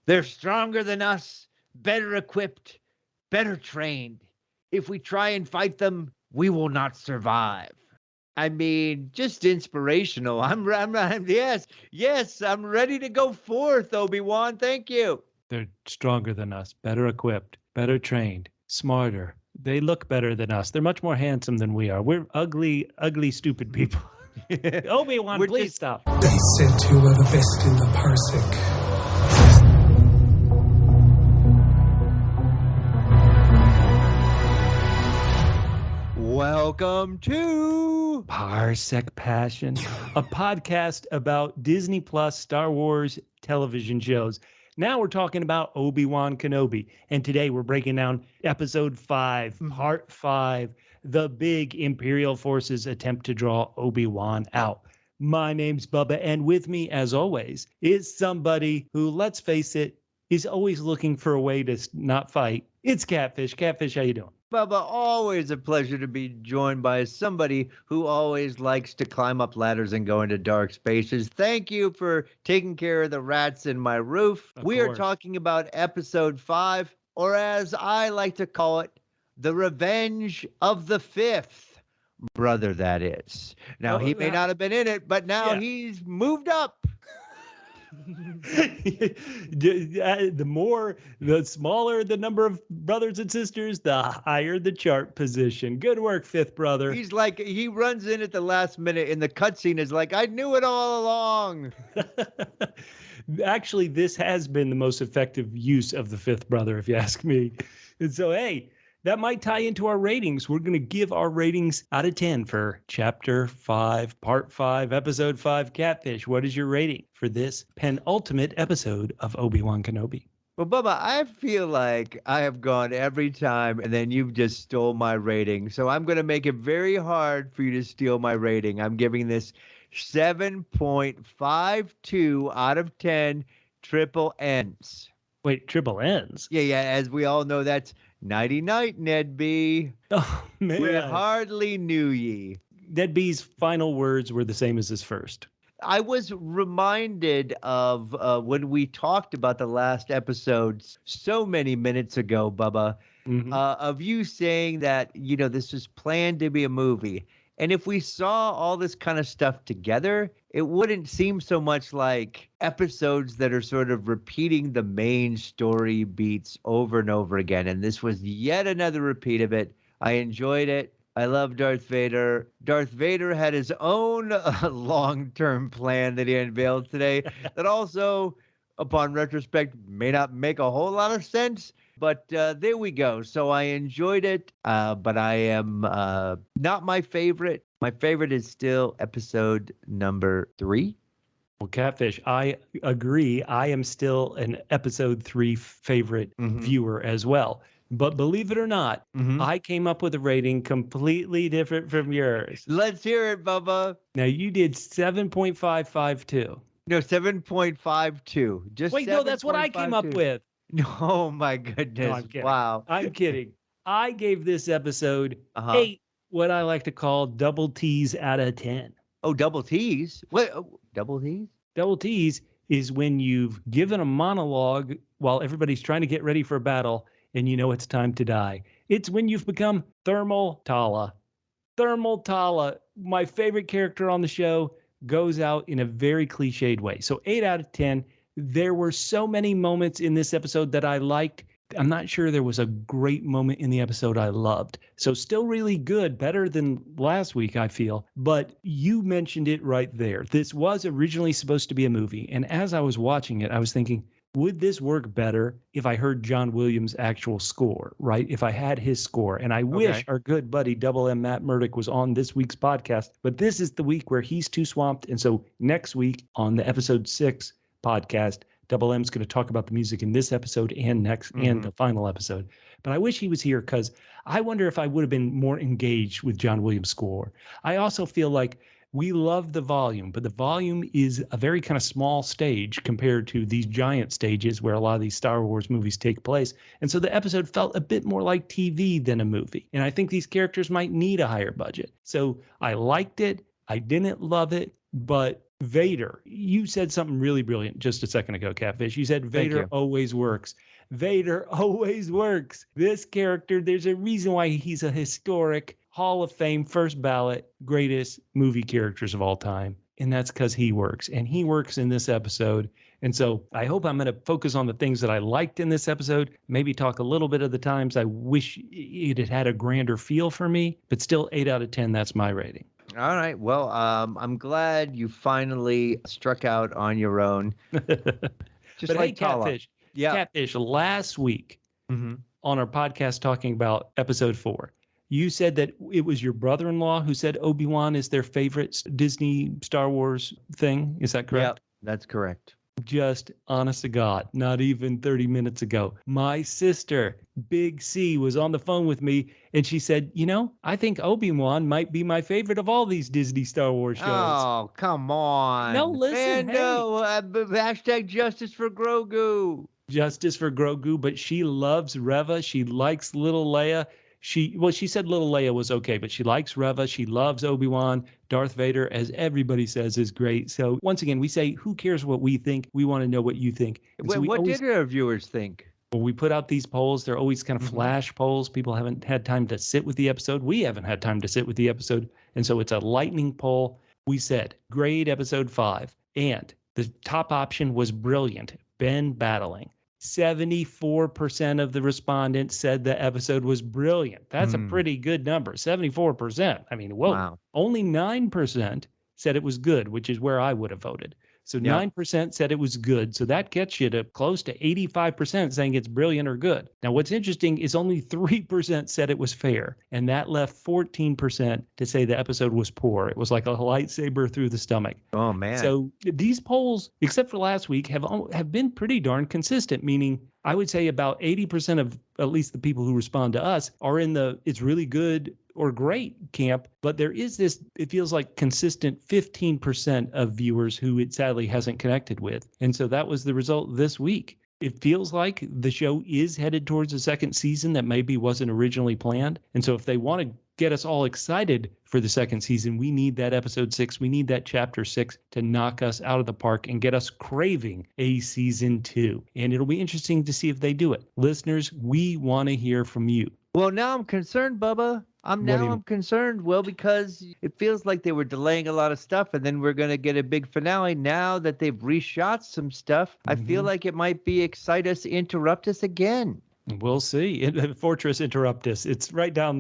They're stronger than us, better equipped, better trained. If we try and fight them, we will not survive. I mean, just inspirational. Yes, I'm ready to go forth, Obi-Wan. Thank you. They're stronger than us, better equipped, better trained, smarter. They look better than us. They're much more handsome than we are. We're ugly, ugly, stupid people. Obi-Wan, please stop. They said you were the best in the parsec. Welcome to Parsec Passion, a podcast about Disney Plus Star Wars television shows. Now we're talking about Obi-Wan Kenobi, and today we're breaking down episode 5, part 5, the big Imperial forces attempt to draw Obi-Wan out. My name's Bubba, and with me, as always, is somebody who, let's face it, is always looking for a way to not fight. It's Catfish. Catfish, how you doing? Bubba. Always a pleasure to be joined by somebody who always likes to climb up ladders and go into dark spaces. Thank you for taking care of the rats in my roof. We are talking about episode 5, or as I like to call it, the Revenge of the Fifth Brother, that is. Now, he may not have been in it, but now he's moved up. The smaller the number of brothers and sisters, the higher the chart position. Good work, fifth brother. He's like, he runs in at the last minute, and the cutscene is like, I knew it all along. Actually, this has been the most effective use of the fifth brother, if you ask me. And so, hey, that might tie into our ratings. We're going to give our ratings out of 10 for Chapter 5, Part 5, Episode 5, Catfish. What is your rating for this penultimate episode of Obi-Wan Kenobi? Well, Bubba, I feel like I have gone every time, and then you've just stole my rating. So I'm going to make it very hard for you to steal my rating. I'm giving this 7.52 out of 10 triple N's. Wait, triple N's? Yeah. As we all know, that's nighty-night, ned-b. Oh, man. We hardly knew ye. Ned-b's final words were the same as his first. I was reminded of when we talked about the last episodes so many minutes ago, Bubba, of you saying that, this was planned to be a movie. And if we saw all this kind of stuff together, it wouldn't seem so much like episodes that are sort of repeating the main story beats over and over again. And this was yet another repeat of it. I enjoyed it. I love Darth Vader. Darth Vader had his own long-term plan that he unveiled today that also, upon retrospect, may not make a whole lot of sense. But there we go. So I enjoyed it, but I am not my favorite. My favorite is still episode number 3. Well, Catfish, I agree. I am still an episode 3 favorite viewer as well. But believe it or not, I came up with a rating completely different from yours. Let's hear it, Bubba. Now, you did 7.552. No, 7.52. Just wait, no, that's what I came up with. Oh, my goodness. No, I'm kidding. Wow. I'm kidding. I gave this episode 8, what I like to call double T's out of 10. Oh, double T's? What? Oh, double T's? Double T's is when you've given a monologue while everybody's trying to get ready for a battle and you know it's time to die. It's when you've become Thermal Tala. Thermal Tala, my favorite character on the show, goes out in a very cliched way. So 8 out of 10. There were so many moments in this episode that I liked. I'm not sure there was a great moment in the episode I loved. So still really good, better than last week, I feel. But you mentioned it right there. This was originally supposed to be a movie. And as I was watching it, I was thinking, would this work better if I heard John Williams' actual score, right? If I had his score. And I wish our good buddy Double M Matt Murdock was on this week's podcast. But this is the week where he's too swamped. And so next week on the episode 6 podcast, Double M's going to talk about the music in this episode and next and the final episode. But I wish he was here because I wonder if I would have been more engaged with John Williams' score. I also feel like we love the volume, but the volume is a very kind of small stage compared to these giant stages where a lot of these Star Wars movies take place. And so the episode felt a bit more like TV than a movie. And I think these characters might need a higher budget. So I liked it. I didn't love it, but Vader, you said something really brilliant just a second ago, Catfish. You said Vader always works. Vader always works. This character, there's a reason why he's a historic Hall of Fame, first ballot, greatest movie characters of all time. And that's because he works. And he works in this episode. And so I hope I'm going to focus on the things that I liked in this episode, maybe talk a little bit of the times I wish it had had a grander feel for me, but still 8 out of 10, that's my rating. All right. Well, I'm glad you finally struck out on your own. Just but like hey, Tala. Catfish. Yeah. Catfish, last week on our podcast talking about episode 4, you said that it was your brother-in-law who said Obi-Wan is their favorite Disney Star Wars thing. Is that correct? Yeah, that's correct. Just honest to God, not even 30 minutes ago, my sister, Big C, was on the phone with me and she said, I think Obi-Wan might be my favorite of all these Disney Star Wars shows. Oh, come on. No, listen, hashtag justice for Grogu. Justice for Grogu, but she loves Reva. She likes little Leia. She said little Leia was okay, but she likes Reva. She loves Obi-Wan. Darth Vader, as everybody says, is great. So once again, we say, who cares what we think? We want to know what you think. What did our viewers think? When we put out these polls, they're always kind of flash polls. People haven't had time to sit with the episode. We haven't had time to sit with the episode. And so it's a lightning poll. We said, grade episode 5. And the top option was brilliant. Ben battling. 74% of the respondents said the episode was brilliant. That's a pretty good number. 74%. I mean, whoa. Wow. Only 9% said it was good, which is where I would have voted. So 9% said it was good. So that gets you to close to 85% saying it's brilliant or good. Now, what's interesting is only 3% said it was fair. And that left 14% to say the episode was poor. It was like a lightsaber through the stomach. Oh, man. So these polls, except for last week, have been pretty darn consistent, meaning I would say about 80% of at least the people who respond to us are in the it's really good or great camp, but there is this, it feels like consistent 15% of viewers who it sadly hasn't connected with. And so that was the result this week. It feels like the show is headed towards a second season that maybe wasn't originally planned. And so if they want to get us all excited for the second season, we need that episode 6. We need that chapter 6 to knock us out of the park and get us craving a season 2. And it'll be interesting to see if they do it. Listeners, we want to hear from you. Well, now I'm concerned, Bubba. I'm concerned, Will, because it feels like they were delaying a lot of stuff, and then we're going to get a big finale. Now that they've reshot some stuff, I feel like it might be interrupt us again. We'll see. Fortress Interruptus. It's right down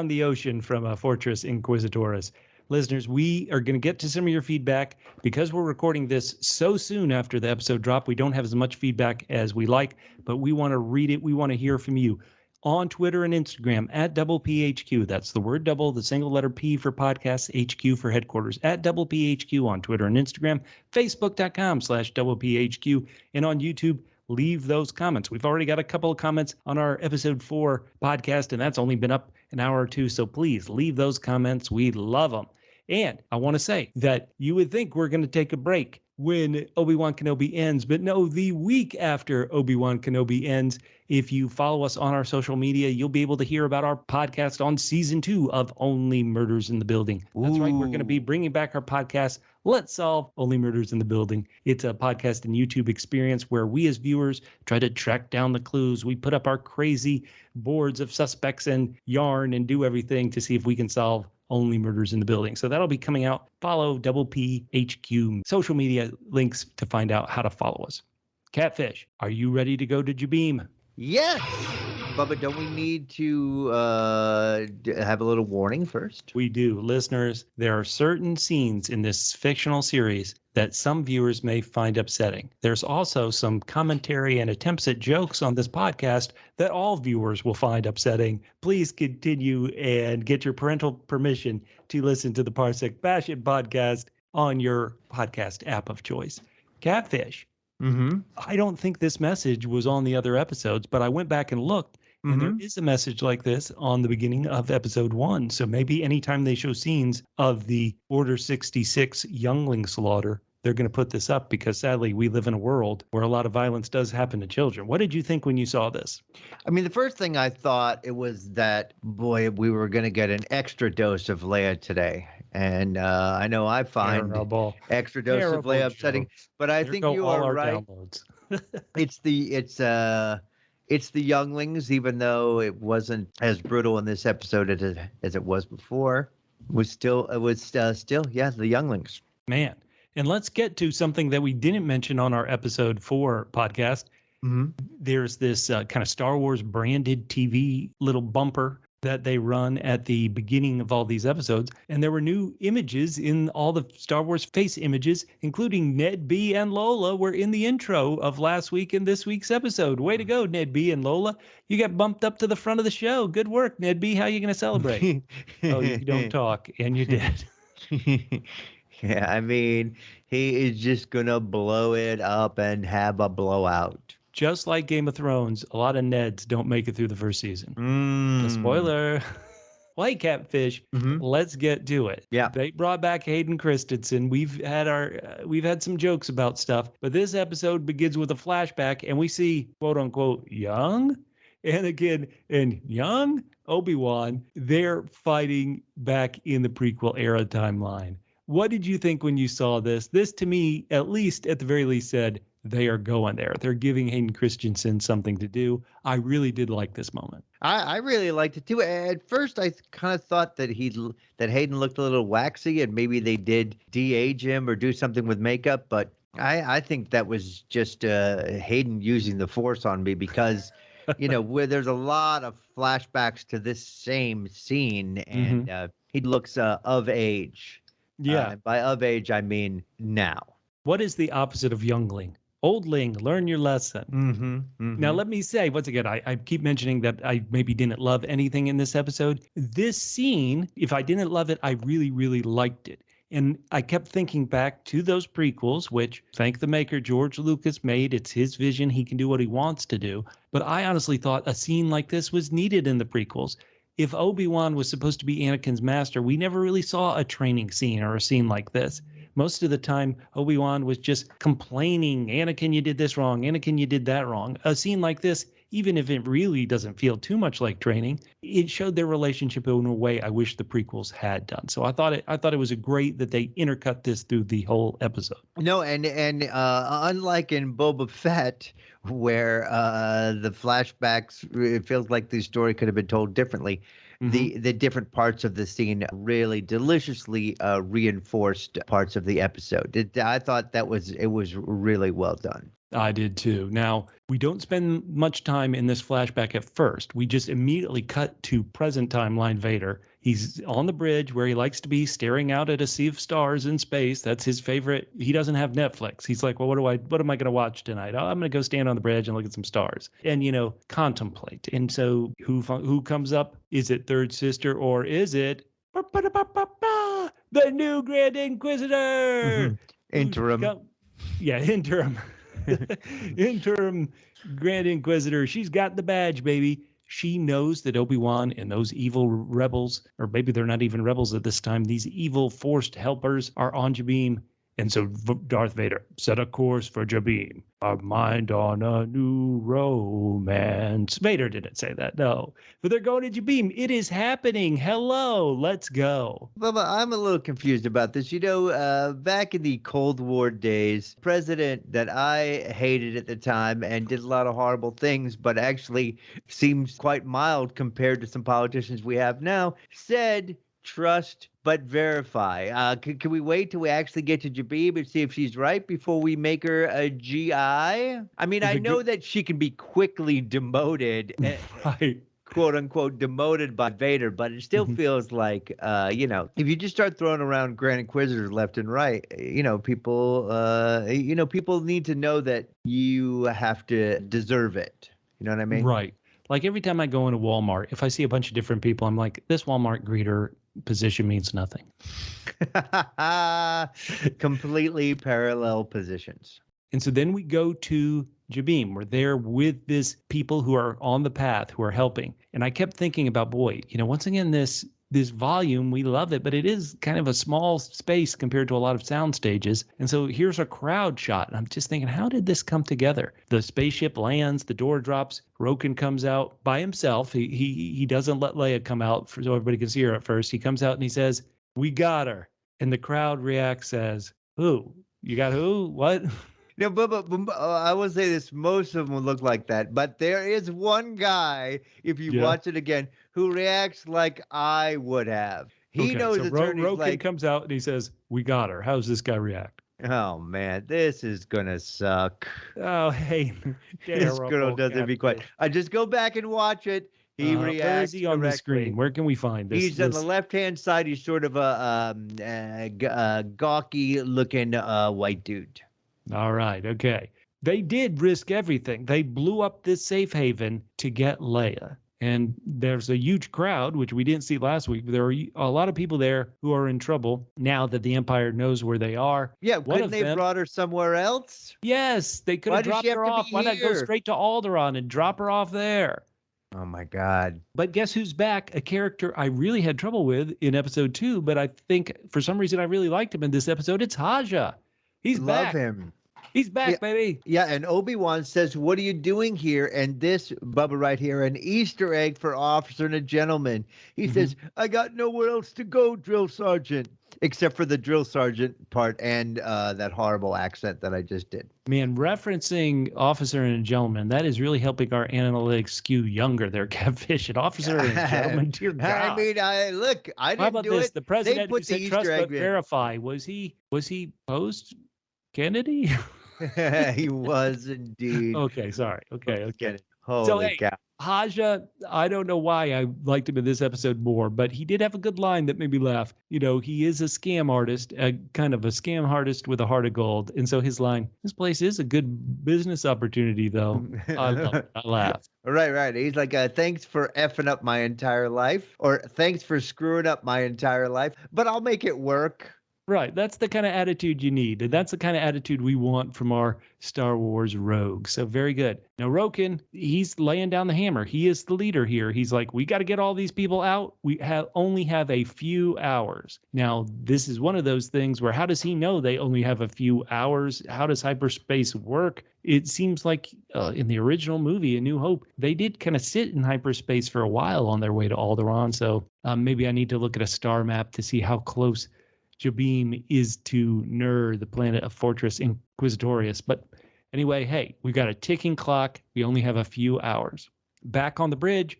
the ocean from Fortress Inquisitoris. Listeners, we are going to get to some of your feedback. Because we're recording this so soon after the episode drop, we don't have as much feedback as we like, but we want to read it. We want to hear from you. On Twitter and Instagram, @PHQ. That's the word double, the single letter P for podcasts, HQ for headquarters, @PHQ on Twitter and Instagram, Facebook.com/PHQ, and on YouTube. Leave those comments. We've already got a couple of comments on our episode 4 podcast, and that's only been up an hour or two. So please leave those comments. We love them. And I want to say that you would think we're going to take a break when Obi-Wan Kenobi ends, but no, the week after Obi-Wan Kenobi ends, if you follow us on our social media, you'll be able to hear about our podcast on season 2 of Only Murders in the Building. That's right. We're going to be bringing back our podcast, Let's Solve Only Murders in the Building. It's a podcast and YouTube experience where we as viewers try to track down the clues. We put up our crazy boards of suspects and yarn and do everything to see if we can solve Only Murders in the Building. So that'll be coming out. Follow PHQ social media links to find out how to follow us. Catfish, are you ready to go to Jabeem? Yes. Bubba, don't we need to have a little warning first? We do. Listeners, there are certain scenes in this fictional series that some viewers may find upsetting. There's also some commentary and attempts at jokes on this podcast that all viewers will find upsetting. Please continue and get your parental permission to listen to the Parsec Bash It podcast on your podcast app of choice. Catfish. I don't think this message was on the other episodes, but I went back and looked, and there is a message like this on the beginning of episode 1. So maybe anytime they show scenes of the Order 66 youngling slaughter, they're going to put this up because sadly we live in a world where a lot of violence does happen to children. What did you think when you saw this? I mean, the first thing I thought it was that, boy, we were going to get an extra dose of Leia today. And I know I find Terrible. extra dosively Terrible upsetting, jokes. but I There think go you all are our right. downloads. It's the younglings, even though it wasn't as brutal in this episode as it was before. It was still the younglings. Man. And let's get to something that we didn't mention on our episode 4 podcast. Mm-hmm. There's this kind of Star Wars branded TV little bumper that they run at the beginning of all these episodes. And there were new images in all the Star Wars face images, including ned-b and Lola were in the intro of last week and this week's episode. Way to go, ned-b and Lola. You got bumped up to the front of the show. Good work, ned-b. How are you going to celebrate? Oh, you don't talk. And you did. Yeah, I mean, he is just gonna blow it up and have a blowout. Just like Game of Thrones, a lot of Neds don't make it through the first season. The spoiler. White Catfish. Mhm. Let's get to it. Yeah. They brought back Hayden Christensen. We've had some jokes about stuff, but this episode begins with a flashback, and we see quote unquote young Anakin and young Obi-Wan. They're fighting back in the prequel era timeline. What did you think when you saw this? This, to me, at least at the very least, said they are going there. They're giving Hayden Christensen something to do. I really did like this moment. I really liked it too. At first, I kind of thought that Hayden looked a little waxy, and maybe they did de-age him or do something with makeup. But I think that was just Hayden using the Force on me because, where there's a lot of flashbacks to this same scene, and he looks of age. Yeah. By of age, I mean now. What is the opposite of youngling? Oldling, learn your lesson. Now, let me say, once again, I keep mentioning that I maybe didn't love anything in this episode. This scene, if I didn't love it, I really, really liked it. And I kept thinking back to those prequels, which, thank the maker, George Lucas made. It's his vision. He can do what he wants to do. But I honestly thought a scene like this was needed in the prequels. If Obi-Wan was supposed to be Anakin's master, we never really saw a training scene or a scene like this. Most of the time, Obi-Wan was just complaining, Anakin, you did this wrong. Anakin, you did that wrong. A scene like this, even if it really doesn't feel too much like training, it showed their relationship in a way I wish the prequels had done. So I thought it was great that they intercut this through the whole episode. No, and unlike in Boba Fett, where the flashbacks, it feels like the story could have been told differently. The different parts of the scene really deliciously reinforced parts of the episode. I thought it was really well done. I did too. Now, we don't spend much time in this flashback at first. We just immediately cut to present timeline Vader. He's on the bridge where he likes to be, staring out at a sea of stars in space. That's his favorite. He doesn't have Netflix. He's like, well, what am I going to watch tonight? Oh, I'm going to go stand on the bridge and look at some stars and, contemplate. And so who comes up? Is it Third Sister or is it the new Grand Inquisitor? Interim. Interim. Interim Grand Inquisitor. She's got the badge, baby. She knows that Obi-Wan and those evil rebels, or maybe they're not even rebels at this time, these evil forced helpers are on Jabim. And so Darth Vader set a course for Jabim. Our mind on a new romance. Vader didn't say that, no. But they're going to Jabim. It is happening. Hello, let's go. Bubba, I'm a little confused about this. Back in the Cold War days, president that I hated at the time and did a lot of horrible things, but actually seems quite mild compared to some politicians we have now, said, trust but verify. Can we wait till we actually get to Jabib and see if she's right before we make her a GI? I mean, I know that she can be quickly demoted, right? Quote unquote demoted by Vader, but it still feels like, if you just start throwing around Grand Inquisitors left and right, people need to know that you have to deserve it. You know what I mean? Right. Like every time I go into Walmart, if I see a bunch of different people, I'm like, this Walmart greeter position means nothing. Completely parallel positions. And so then we go to Jabim. We're there with this people who are on the path, who are helping. And I kept thinking about, once again, this volume, we love it, but it is kind of a small space compared to a lot of sound stages. And so here's a crowd shot. And I'm just thinking, how did this come together? The spaceship lands, the door drops, Roken comes out by himself. He doesn't let Leia come out so everybody can see her at first. He comes out and he says, we got her. And the crowd reacts as, who? You got who? What? No, but I will say this: most of them look like that, but there is one guy, if you Yeah. watch it again, who reacts like I would have. He Okay, knows so it's her, and he's Roken like, comes out and he says, we got her. How does this guy react? "Oh man, this is gonna suck." Oh, hey, This girl terrible doesn't be quiet. catfish. I just go back and watch it. He Where is reacts he on the correctly. screen? Where can we find this? He's on the left-hand side. He's sort of a gawky-looking white dude. All right, okay. They did risk everything. They blew up this safe haven to get Leia. And there's a huge crowd, which we didn't see last week. But there are a lot of people there who are in trouble now that the Empire knows where they are. Yeah, One couldn't of they them, brought her somewhere else? yes, they could Why have does she dropped have her to off. be Why not go here? straight to Alderaan and drop her off there? Oh my God. But guess who's back? A character I really had trouble with in episode 2, but I think for some reason I really liked him in this episode. It's Haja. He's Love back. him. He's back, Yeah. baby. Yeah, and Obi-Wan says, "What are you doing here?" And this, Bubba right here, an Easter egg for Officer and a Gentleman. He says, "I got nowhere else to go, Drill Sergeant." Except for the Drill Sergeant part and that horrible accent that I just did. Man, referencing Officer and Gentleman, that is really helping our analytics skew younger there, Catfish. And Officer and Gentleman, dear God. I mean, look, I How didn't about do this? it. The They president who put the said trust Easter but egg in. verify. Was he post Kennedy? He was indeed. Okay, sorry. Okay. Holy So, hey, cow. Haja, I don't know why I liked him in this episode more, but he did have a good line that made me laugh. You know, he is a scam artist, a kind of a scam artist with a heart of gold. And so his line, this place is a good business opportunity, though. I love it. I laugh. Right. He's like, thanks for effing up my entire life, or thanks for screwing up my entire life, but I'll make it work. Right. That's the kind of attitude you need. And that's the kind of attitude we want from our Star Wars rogue. So very good. Now, Roken, he's laying down the hammer. He is the leader here. He's like, we got to get all these people out. We only have a few hours. Now, this is one of those things where how does he know they only have a few hours? How does hyperspace work? It seems like in the original movie, A New Hope, they did kind of sit in hyperspace for a while on their way to Alderaan. So maybe I need to look at a star map to see how close Jabim is to Nur, the planet of Fortress Inquisitorius. But anyway, hey, we got a ticking clock. We only have a few hours. Back on the bridge,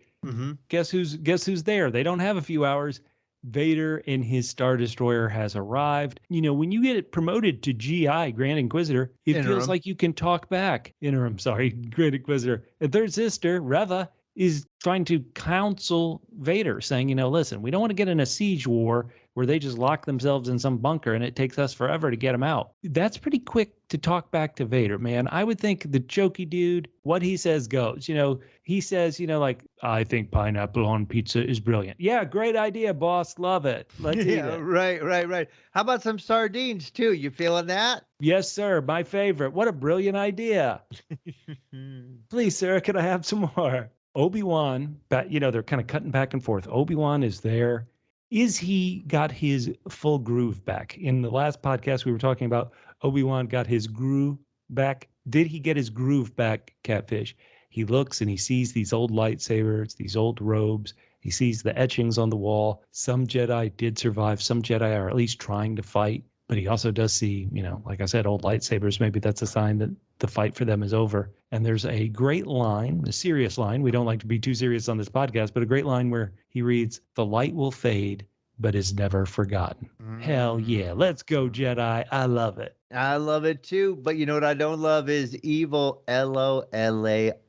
guess who's there? They don't have a few hours. Vader and his Star Destroyer has arrived. You know, when you get promoted to GI, Grand Inquisitor, it feels like you can talk back. Grand Inquisitor. And third sister, Reva, is trying to counsel Vader, saying, you know, listen, we don't want to get in a siege war where they just lock themselves in some bunker and it takes us forever to get them out. That's pretty quick to talk back to Vader, man. I would think the jokey dude, what he says goes. You know, he says, you know, like, I think pineapple on pizza is brilliant. Yeah, great idea, boss. Love it. Let's eat it. Right. How about some sardines, too? You feeling that? Yes, sir. My favorite. What a brilliant idea. Please, sir, can I have some more? Obi-Wan, but you know, they're kind of cutting back and forth. Obi-Wan is there. Is he got his full groove back? In the last podcast, we were talking about Obi-Wan got his groove back. Did he get his groove back, Catfish? He looks and he sees these old lightsabers, these old robes. He sees the etchings on the wall. Some Jedi did survive. Some Jedi are at least trying to fight. But he also does see, you know, like I said, old lightsabers. Maybe that's a sign that the fight for them is over. And there's a great line, a serious line. We don't like to be too serious on this podcast, but a great line where he reads, "The light will fade, but is never forgotten." Hell yeah. Let's go, Jedi. I love it. I love it too. But you know what I don't love is evil Lola.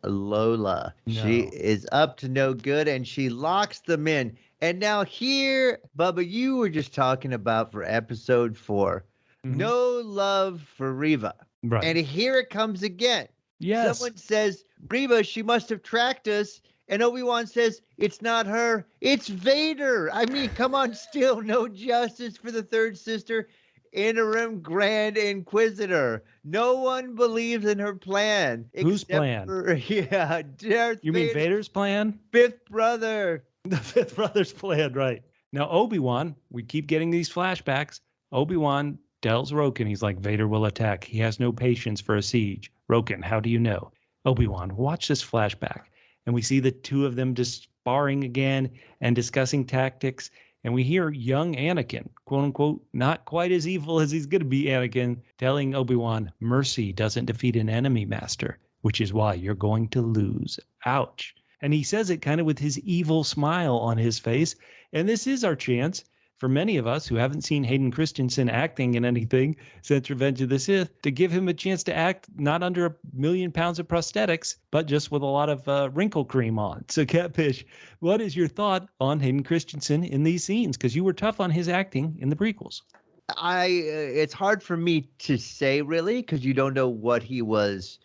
Lola. No. She is up to no good and she locks them in. And now here, Bubba, you were just talking about for episode 4, no love for Reva. Right. And here it comes again. Yes. Someone says, Reva, she must have tracked us. And Obi-Wan says, it's not her, it's Vader. I mean, come on, still no justice for the third sister, interim Grand Inquisitor. No one believes in her plan. Whose plan? Darth You mean Vader's plan? fifth brother. The fifth brother's plan, right. Now, Obi-Wan, we keep getting these flashbacks. Obi-Wan tells Roken, he's like, Vader will attack. He has no patience for a siege. Roken, how do you know? Obi-Wan, watch this flashback. And we see the two of them just sparring again and discussing tactics. And we hear young Anakin, quote unquote, not quite as evil as he's going to be, Anakin, telling Obi-Wan, mercy doesn't defeat an enemy, master, which is why you're going to lose. Ouch. And he says it kind of with his evil smile on his face. And this is our chance for many of us who haven't seen Hayden Christensen acting in anything since Revenge of the Sith to give him a chance to act not under 1 million pounds of prosthetics, but just with a lot of wrinkle cream on. So, Catfish, what is your thought on Hayden Christensen in these scenes? Because you were tough on his acting in the prequels. It's hard for me to say really, because you don't know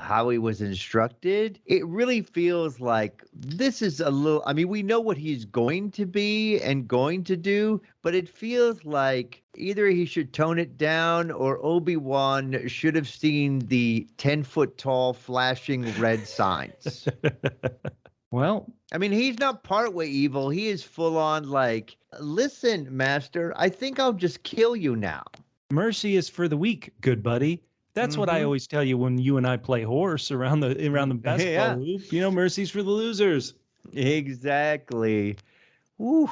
how he was instructed. It really feels like this is we know what he's going to be and going to do, but it feels like either he should tone it down or Obi-Wan should have seen the 10-foot tall flashing red signs. Well, he's not partway evil. He is full on like, listen, master, I think I'll just kill you now. Mercy is for the weak, good buddy. That's what I always tell you when you and I play horse around the basketball hoop. Mercy's for the losers. Exactly. Woo.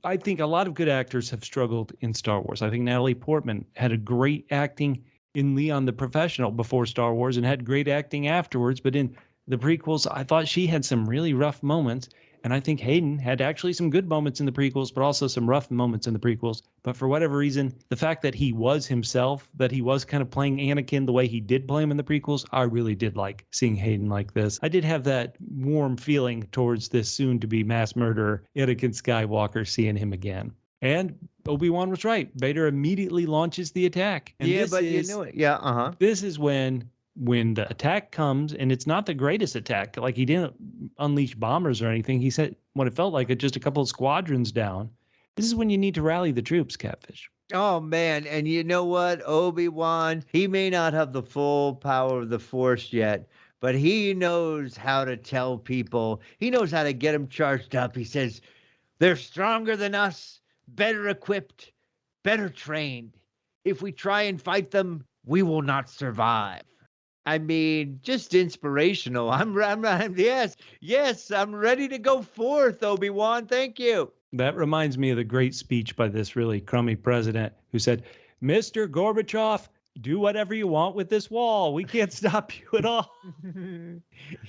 I think a lot of good actors have struggled in Star Wars. I think Natalie Portman had a great acting in Leon the Professional before Star Wars and had great acting afterwards, but in the prequels, I thought she had some really rough moments, and I think Hayden had actually some good moments in the prequels, but also some rough moments in the prequels. But for whatever reason, the fact that he was himself, that he was kind of playing Anakin the way he did play him in the prequels, I really did like seeing Hayden like this. I did have that warm feeling towards this soon-to-be mass murderer, Anakin Skywalker, seeing him again. And Obi-Wan was right. Vader immediately launches the attack. And you know it. Yeah, uh-huh. This is when the attack comes, and it's not the greatest attack. Like, he didn't unleash bombers or anything. He said what it felt like, just a couple of squadrons down. This is when you need to rally the troops, Catfish. Oh, man. And you know what? Obi-Wan, he may not have the full power of the Force yet, but he knows how to tell people. He knows how to get them charged up. He says, they're stronger than us, better equipped, better trained. If we try and fight them, we will not survive. Just inspirational. Yes, I'm ready to go forth, Obi-Wan. Thank you. That reminds me of the great speech by this really crummy president who said, Mr. Gorbachev, do whatever you want with this wall. We can't stop you at all.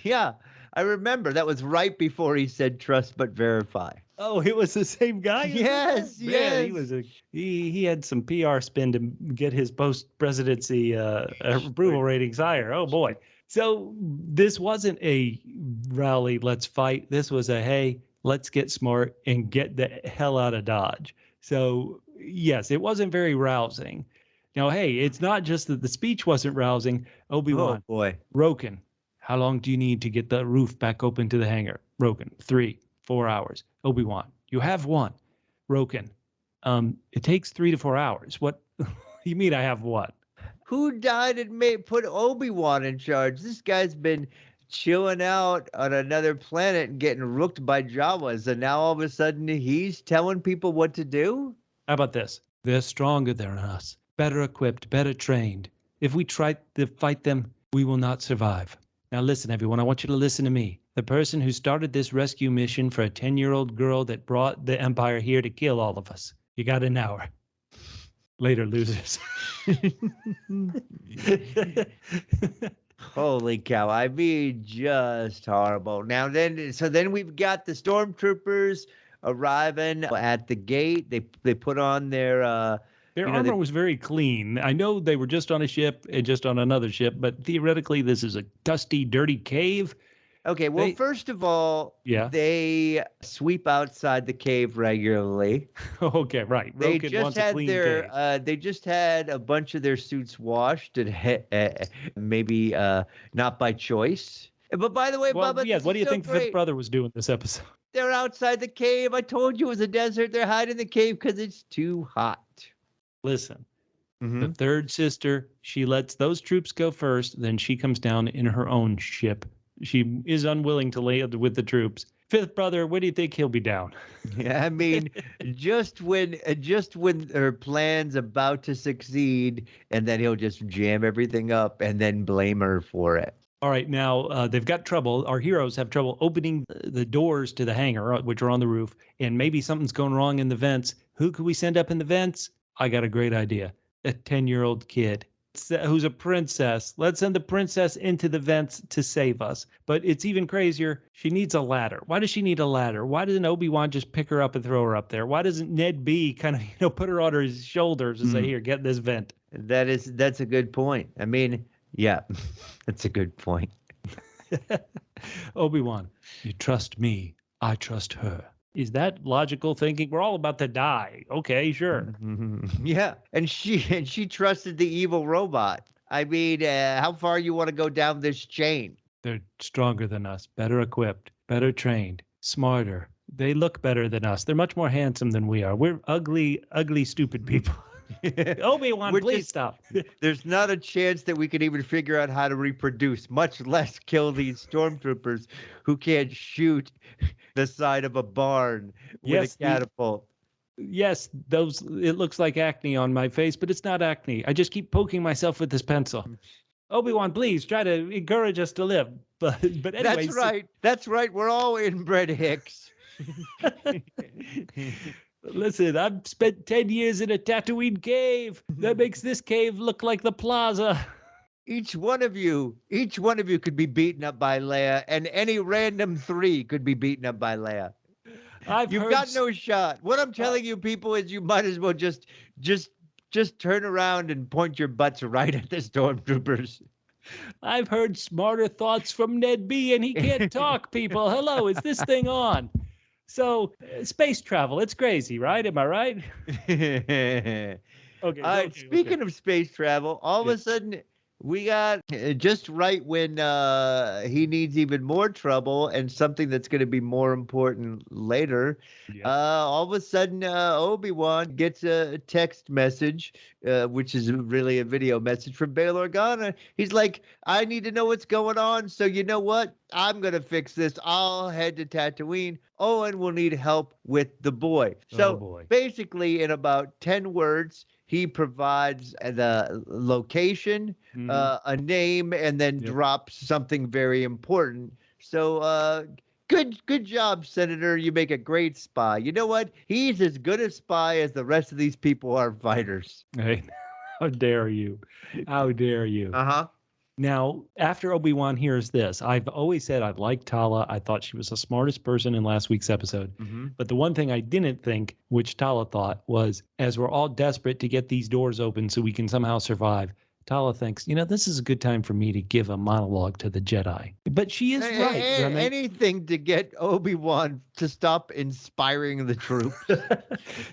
Yeah, I remember. That was right before he said trust but verify. Oh, it was the same guy? Yes, yes. Man, he had some PR spin to get his post-presidency approval ratings higher. Oh, boy. So this wasn't a rally, let's fight. This was a, hey, let's get smart and get the hell out of Dodge. So, yes, it wasn't very rousing. Now, hey, it's not just that the speech wasn't rousing. Obi-Wan. Oh, boy. Roken, how long do you need to get the roof back open to the hangar? Roken, 3-4 hours. Obi-Wan, you have one. Roken, it takes 3 to 4 hours. What you mean I have one? Who died and put Obi-Wan in charge? This guy's been chilling out on another planet and getting rooked by Jawas, and now all of a sudden he's telling people what to do? How about this? They're stronger than us, better equipped, better trained. If we try to fight them, we will not survive. Now listen, everyone, I want you to listen to me. The person who started this rescue mission for a 10-year-old girl that brought the Empire here to kill all of us. You got an hour. Later, losers. Holy cow. Just horrible. Now then we've got the stormtroopers arriving at the gate. They put on their armor was very clean. I know they were just on a ship and just on another ship, but theoretically this is a dusty, dirty cave. Okay, well, first of all, they sweep outside the cave regularly. Okay, right. They just had a bunch of their suits washed, and maybe not by choice. But by the way, Bubba, yes. What do you think the Fifth Brother was doing this episode? They're outside the cave. I told you it was a desert. They're hiding in the cave because it's too hot. Listen, the third sister, she lets those troops go first, then she comes down in her own ship. She is unwilling to lay with the troops. Fifth brother, when do you think he'll be down? Yeah, just when her plan's about to succeed, and then he'll just jam everything up and then blame her for it. All right, now they've got trouble. Our heroes have trouble opening the doors to the hangar, which are on the roof, and maybe something's going wrong in the vents. Who could we send up in the vents? I got a great idea. A 10-year-old kid who's a princess. Let's send the princess into the vents to save us. But it's even crazier. She needs a ladder. Why does she need a ladder? Why doesn't Obi-Wan just pick her up and throw her up there? Why doesn't Ned-B kind of, put her on his shoulders and say, here, get in this vent? That's a good point. I mean, yeah, that's a good point. Obi-Wan, you trust me, I trust her. Is that logical thinking? We're all about to die. Okay, sure. Yeah, and she trusted the evil robot. I mean, how far you want to go down this chain? They're stronger than us, better equipped, better trained, smarter. They look better than us. They're much more handsome than we are. We're ugly, stupid people. Obi-Wan, please stop. There's not a chance that we could even figure out how to reproduce, much less kill these stormtroopers who can't shoot the side of a barn with a catapult. Yes, it looks like acne on my face, but it's not acne. I just keep poking myself with this pencil. Obi-Wan, please try to encourage us to live. But anyway. That's right. That's right. We're all inbred Hicks. Listen, I've spent 10 years in a Tatooine cave. That makes this cave look like the plaza. Each one of you could be beaten up by Leia, and any random 3 could be beaten up by Leia. You've got no shot. What I'm telling you, people, is you might as well just turn around and point your butts right at the stormtroopers. I've heard smarter thoughts from Ned-B, and he can't talk, people. Hello, is this thing on? So, space travel, it's crazy, right? Am I right? Okay. Speaking of space travel, all of a sudden we got just right when he needs even more trouble and something that's going to be more important later. All of a sudden, Obi-Wan gets a text message, which is really a video message from Bail Organa. He's like, I need to know what's going on. So you know what? I'm going to fix this. I'll head to Tatooine. Owen will need help with the boy. So basically, in about 10 words, he provides the location, a name, and then drops something very important. So good job, Senator. You make a great spy. You know what? He's as good a spy as the rest of these people are fighters. Hey, how dare you? How dare you? Uh-huh. Now, after Obi-Wan hears this, I've always said I've liked Tala. I thought she was the smartest person in last week's episode. But the one thing I didn't think, which Tala thought, was as we're all desperate to get these doors open so we can somehow survive, Tala thinks, this is a good time for me to give a monologue to the Jedi. But she is right. Anything to get Obi-Wan to stop inspiring the troops.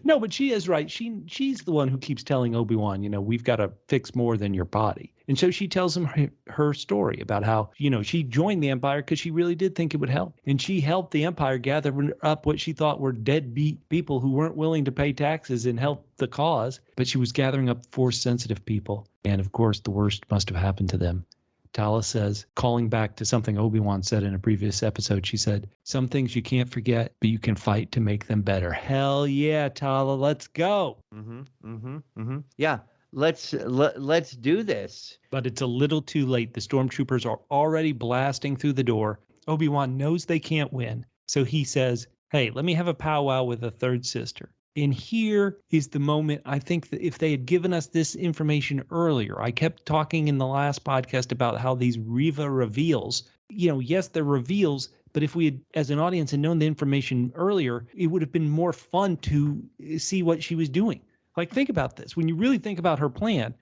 No, but she is right. She's the one who keeps telling Obi-Wan, we've got to fix more than your body. And so she tells him her story about how, she joined the Empire because she really did think it would help. And she helped the Empire gather up what she thought were deadbeat people who weren't willing to pay taxes and help the cause. But she was gathering up Force-sensitive people. And of course, the worst must have happened to them. Tala says, calling back to something Obi-Wan said in a previous episode, she said, some things you can't forget, but you can fight to make them better. Hell yeah, Tala, let's go. Yeah. Let's do this. But it's a little too late. The stormtroopers are already blasting through the door. Obi-Wan knows they can't win. So he says, hey, let me have a powwow with a third sister. And here is the moment, I think, that if they had given us this information earlier, I kept talking in the last podcast about how these Reva reveals, yes, they're reveals, but if we had, as an audience, had known the information earlier, it would have been more fun to see what she was doing. Like, think about this. When you really think about her plan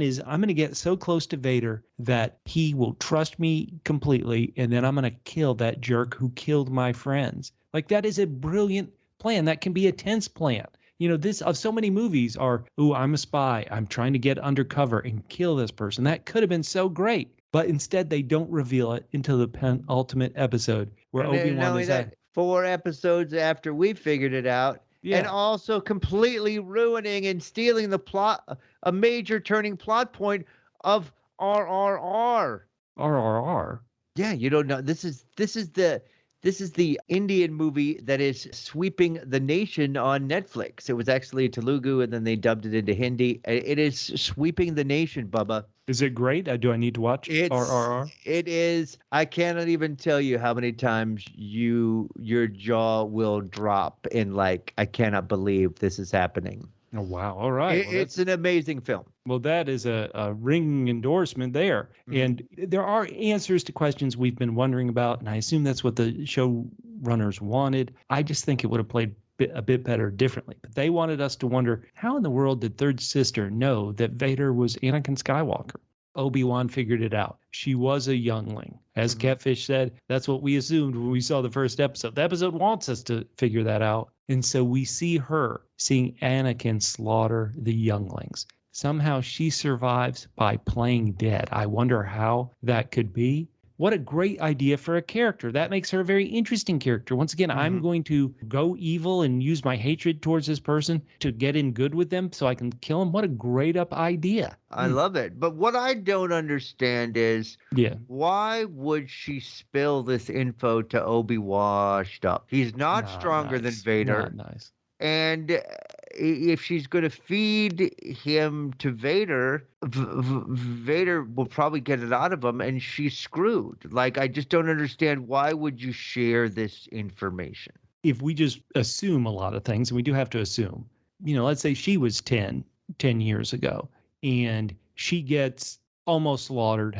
is I'm going to get so close to Vader that he will trust me completely, and then I'm going to kill that jerk who killed my friends. Like, that is a brilliant plan. That can be a tense plan. This of so many movies are, I'm a spy. I'm trying to get undercover and kill this person. That could have been so great. But instead, they don't reveal it until the penultimate episode where Obi-Wan is at 4 episodes after we figured it out. Yeah. And also completely ruining and stealing the plot, a major turning plot point of RRR. RRR? Yeah, you don't know. This is the This is the Indian movie that is sweeping the nation on Netflix. It was actually Telugu, and then they dubbed it into Hindi. It is sweeping the nation, Bubba. Is it great? Do I need to watch RRR? It is. I cannot even tell you how many times your jaw will drop in like, I cannot believe this is happening. Oh, wow. All right. It's an amazing film. Well, that is a ringing endorsement there. And there are answers to questions we've been wondering about, and I assume that's what the showrunners wanted. I just think it would have played a bit better differently. But they wanted us to wonder, how in the world did Third Sister know that Vader was Anakin Skywalker? Obi-Wan figured it out. She was a youngling. As Catfish said, that's what we assumed when we saw the first episode. The episode wants us to figure that out. And so we see her seeing Anakin slaughter the younglings. Somehow she survives by playing dead. I wonder how that could be. What a great idea for a character. That makes her a very interesting character. Once again, I'm going to go evil and use my hatred towards this person to get in good with them so I can kill him. What a great up idea. I love it. But what I don't understand is why would she spill this info to Obi-Wan up? He's not stronger than Vader. Not nice. And if she's going to feed him to Vader, Vader will probably get it out of him, and she's screwed. Like, I just don't understand. Why would you share this information? If we just assume a lot of things, and we do have to assume, let's say she was 10 years ago, and she gets almost slaughtered,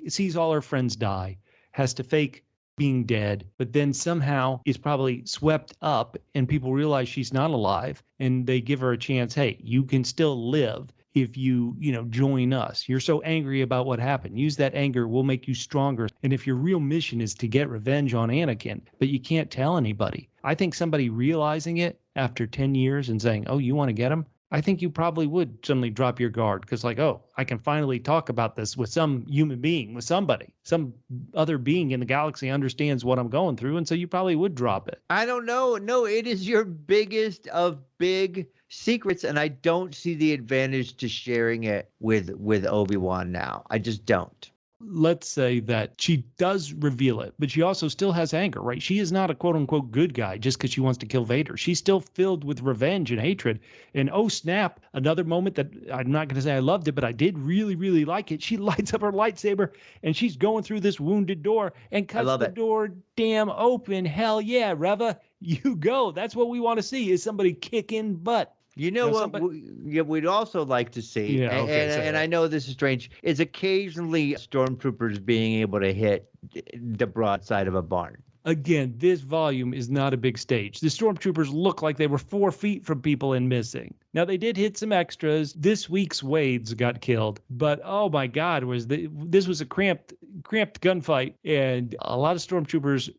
sees all her friends die, has to fake being dead, but then somehow is probably swept up and people realize she's not alive and they give her a chance. Hey, you can still live if you join us. You're so angry about what happened. Use that anger. We'll make you stronger. And if your real mission is to get revenge on Anakin, but you can't tell anybody, I think somebody realizing it after 10 years and saying, oh, you want to get him? I think you probably would suddenly drop your guard because I can finally talk about this with some human being, with somebody, some other being in the galaxy understands what I'm going through. And so you probably would drop it. I don't know. No, it is your biggest of big secrets. And I don't see the advantage to sharing it with Obi-Wan now. I just don't. Let's say that she does reveal it, but she also still has anger, right? She is not a quote unquote good guy just because she wants to kill Vader. She's still filled with revenge and hatred. And oh snap, another moment that I'm not going to say I loved it, but I did really, really like it. She lights up her lightsaber and she's going through this wounded door and cuts the door damn open. Hell yeah, Reva, you go. That's what we want to see, is somebody kicking butt. You know what we'd also like to see, and I know this is strange, is occasionally stormtroopers being able to hit the broadside of a barn. Again, this volume is not a big stage. The stormtroopers look like they were 4 feet from people and missing. Now, they did hit some extras. This week's Wades got killed, but oh my God, this was a cramped gunfight, and a lot of stormtroopers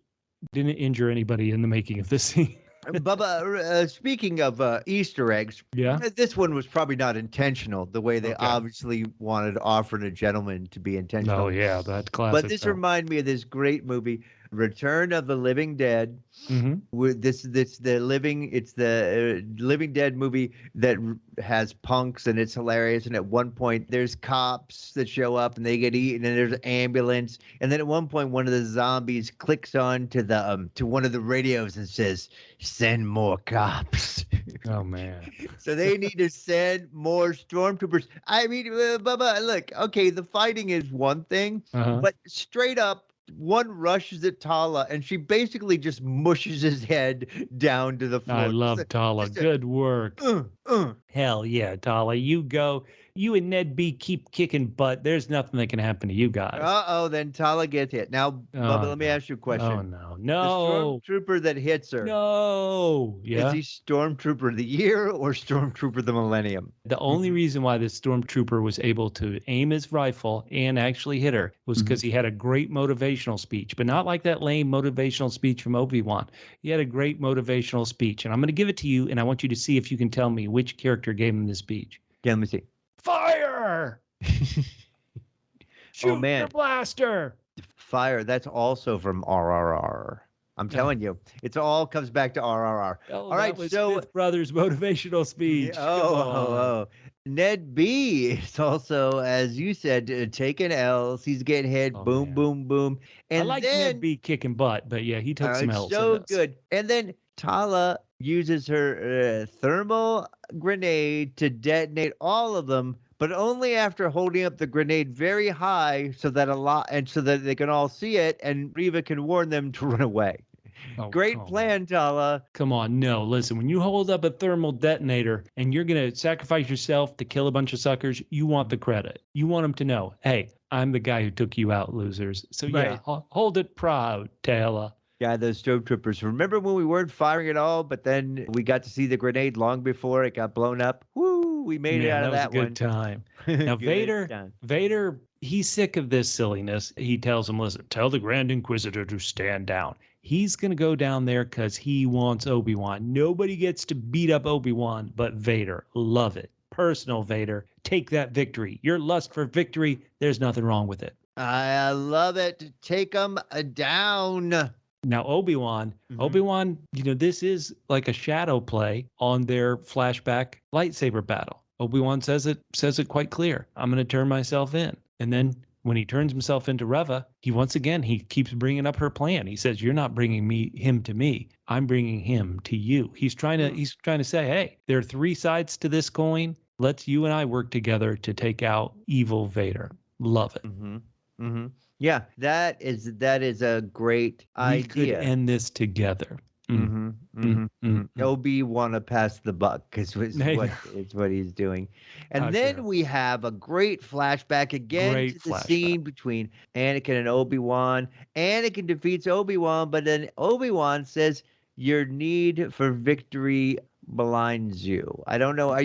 didn't injure anybody in the making of this scene. Bubba, speaking of Easter eggs, this one was probably not intentional, the way they obviously wanted Offering a Gentleman to be intentional. Oh, yeah, that's classic. But this reminded me of this great movie, Return of the Living Dead. It's the Living Dead movie that has punks, and it's hilarious. And at one point, there's cops that show up and they get eaten, and there's an ambulance. And then at one point, one of the zombies clicks on to the to one of the radios and says, "Send more cops." Oh man! So they need to send more stormtroopers. I mean, Bubba, look, okay, the fighting is one thing, but straight up, one rushes at Tala, and she basically just mushes his head down to the floor. I love Tala. Good work. Hell yeah, Tala. You go. You and Ned-B keep kicking butt. There's nothing that can happen to you guys. Then Tala gets hit. Now, Bubba, let me ask you a question. Oh, no. The stormtrooper that hits her. No. Yeah. Is he Stormtrooper of the Year or Stormtrooper of the Millennium? The only reason why this stormtrooper was able to aim his rifle and actually hit her was because he had a great motivational speech, but not like that lame motivational speech from Obi-Wan. He had a great motivational speech, and I'm going to give it to you, and I want you to see if you can tell me which character gave him this speech. Yeah, let me see. Fire! Shoot your blaster! Fire. That's also from RRR. I'm telling you, it all comes back to RRR. Oh, all right, so Smith Brothers motivational speech. ned-b is also, as you said, taking L's. He's getting hit, Oh, boom, man. boom, boom. I And like then ned-b kicking butt, but yeah, he took some it's L's in so this. good. And then Tala uses her thermal grenade to detonate all of them, but only after holding up the grenade very high so that they can all see it, and Reva can warn them to run away. Oh, Great plan, Tala. Come on, no. Listen, when you hold up a thermal detonator and you're going to sacrifice yourself to kill a bunch of suckers, you want the credit. You want them to know, hey, I'm the guy who took you out, losers. So yeah, Right. hold it proud, Tala. Yeah, those stormtroopers. Remember when we weren't firing at all, but then we got to see the grenade long before it got blown up? Woo! We made it Man, out that of was a that good one. time. Now, Good time. Vader, he's sick of this silliness. He tells him, listen, tell the Grand Inquisitor to stand down. He's going to go down there because he wants Obi-Wan. Nobody gets to beat up Obi-Wan but Vader. Love it. Personal Vader. Take that victory. Your lust for victory, there's nothing wrong with it. I love it. Take them down. Now, Obi-Wan, this is like a shadow play on their flashback lightsaber battle. Obi-Wan says it quite clear. I'm going to turn myself in. And then when he turns himself into Reva, he keeps bringing up her plan. He says, "You're not bringing him to me. I'm bringing him to you." He's trying to say, "Hey, there are three sides to this coin. Let's you and I work together to take out evil Vader." Love it. Mm-hmm. Mm-hmm. Yeah, that is a great idea. We could end this together. Mm-hmm. Mm-hmm. Mm-hmm. Obi want to pass the buck is what he's doing. And then we have a great flashback again to the scene between Anakin and Obi-Wan. Anakin defeats Obi-Wan, but then Obi-Wan says, "Your need for victory blinds you." I don't know.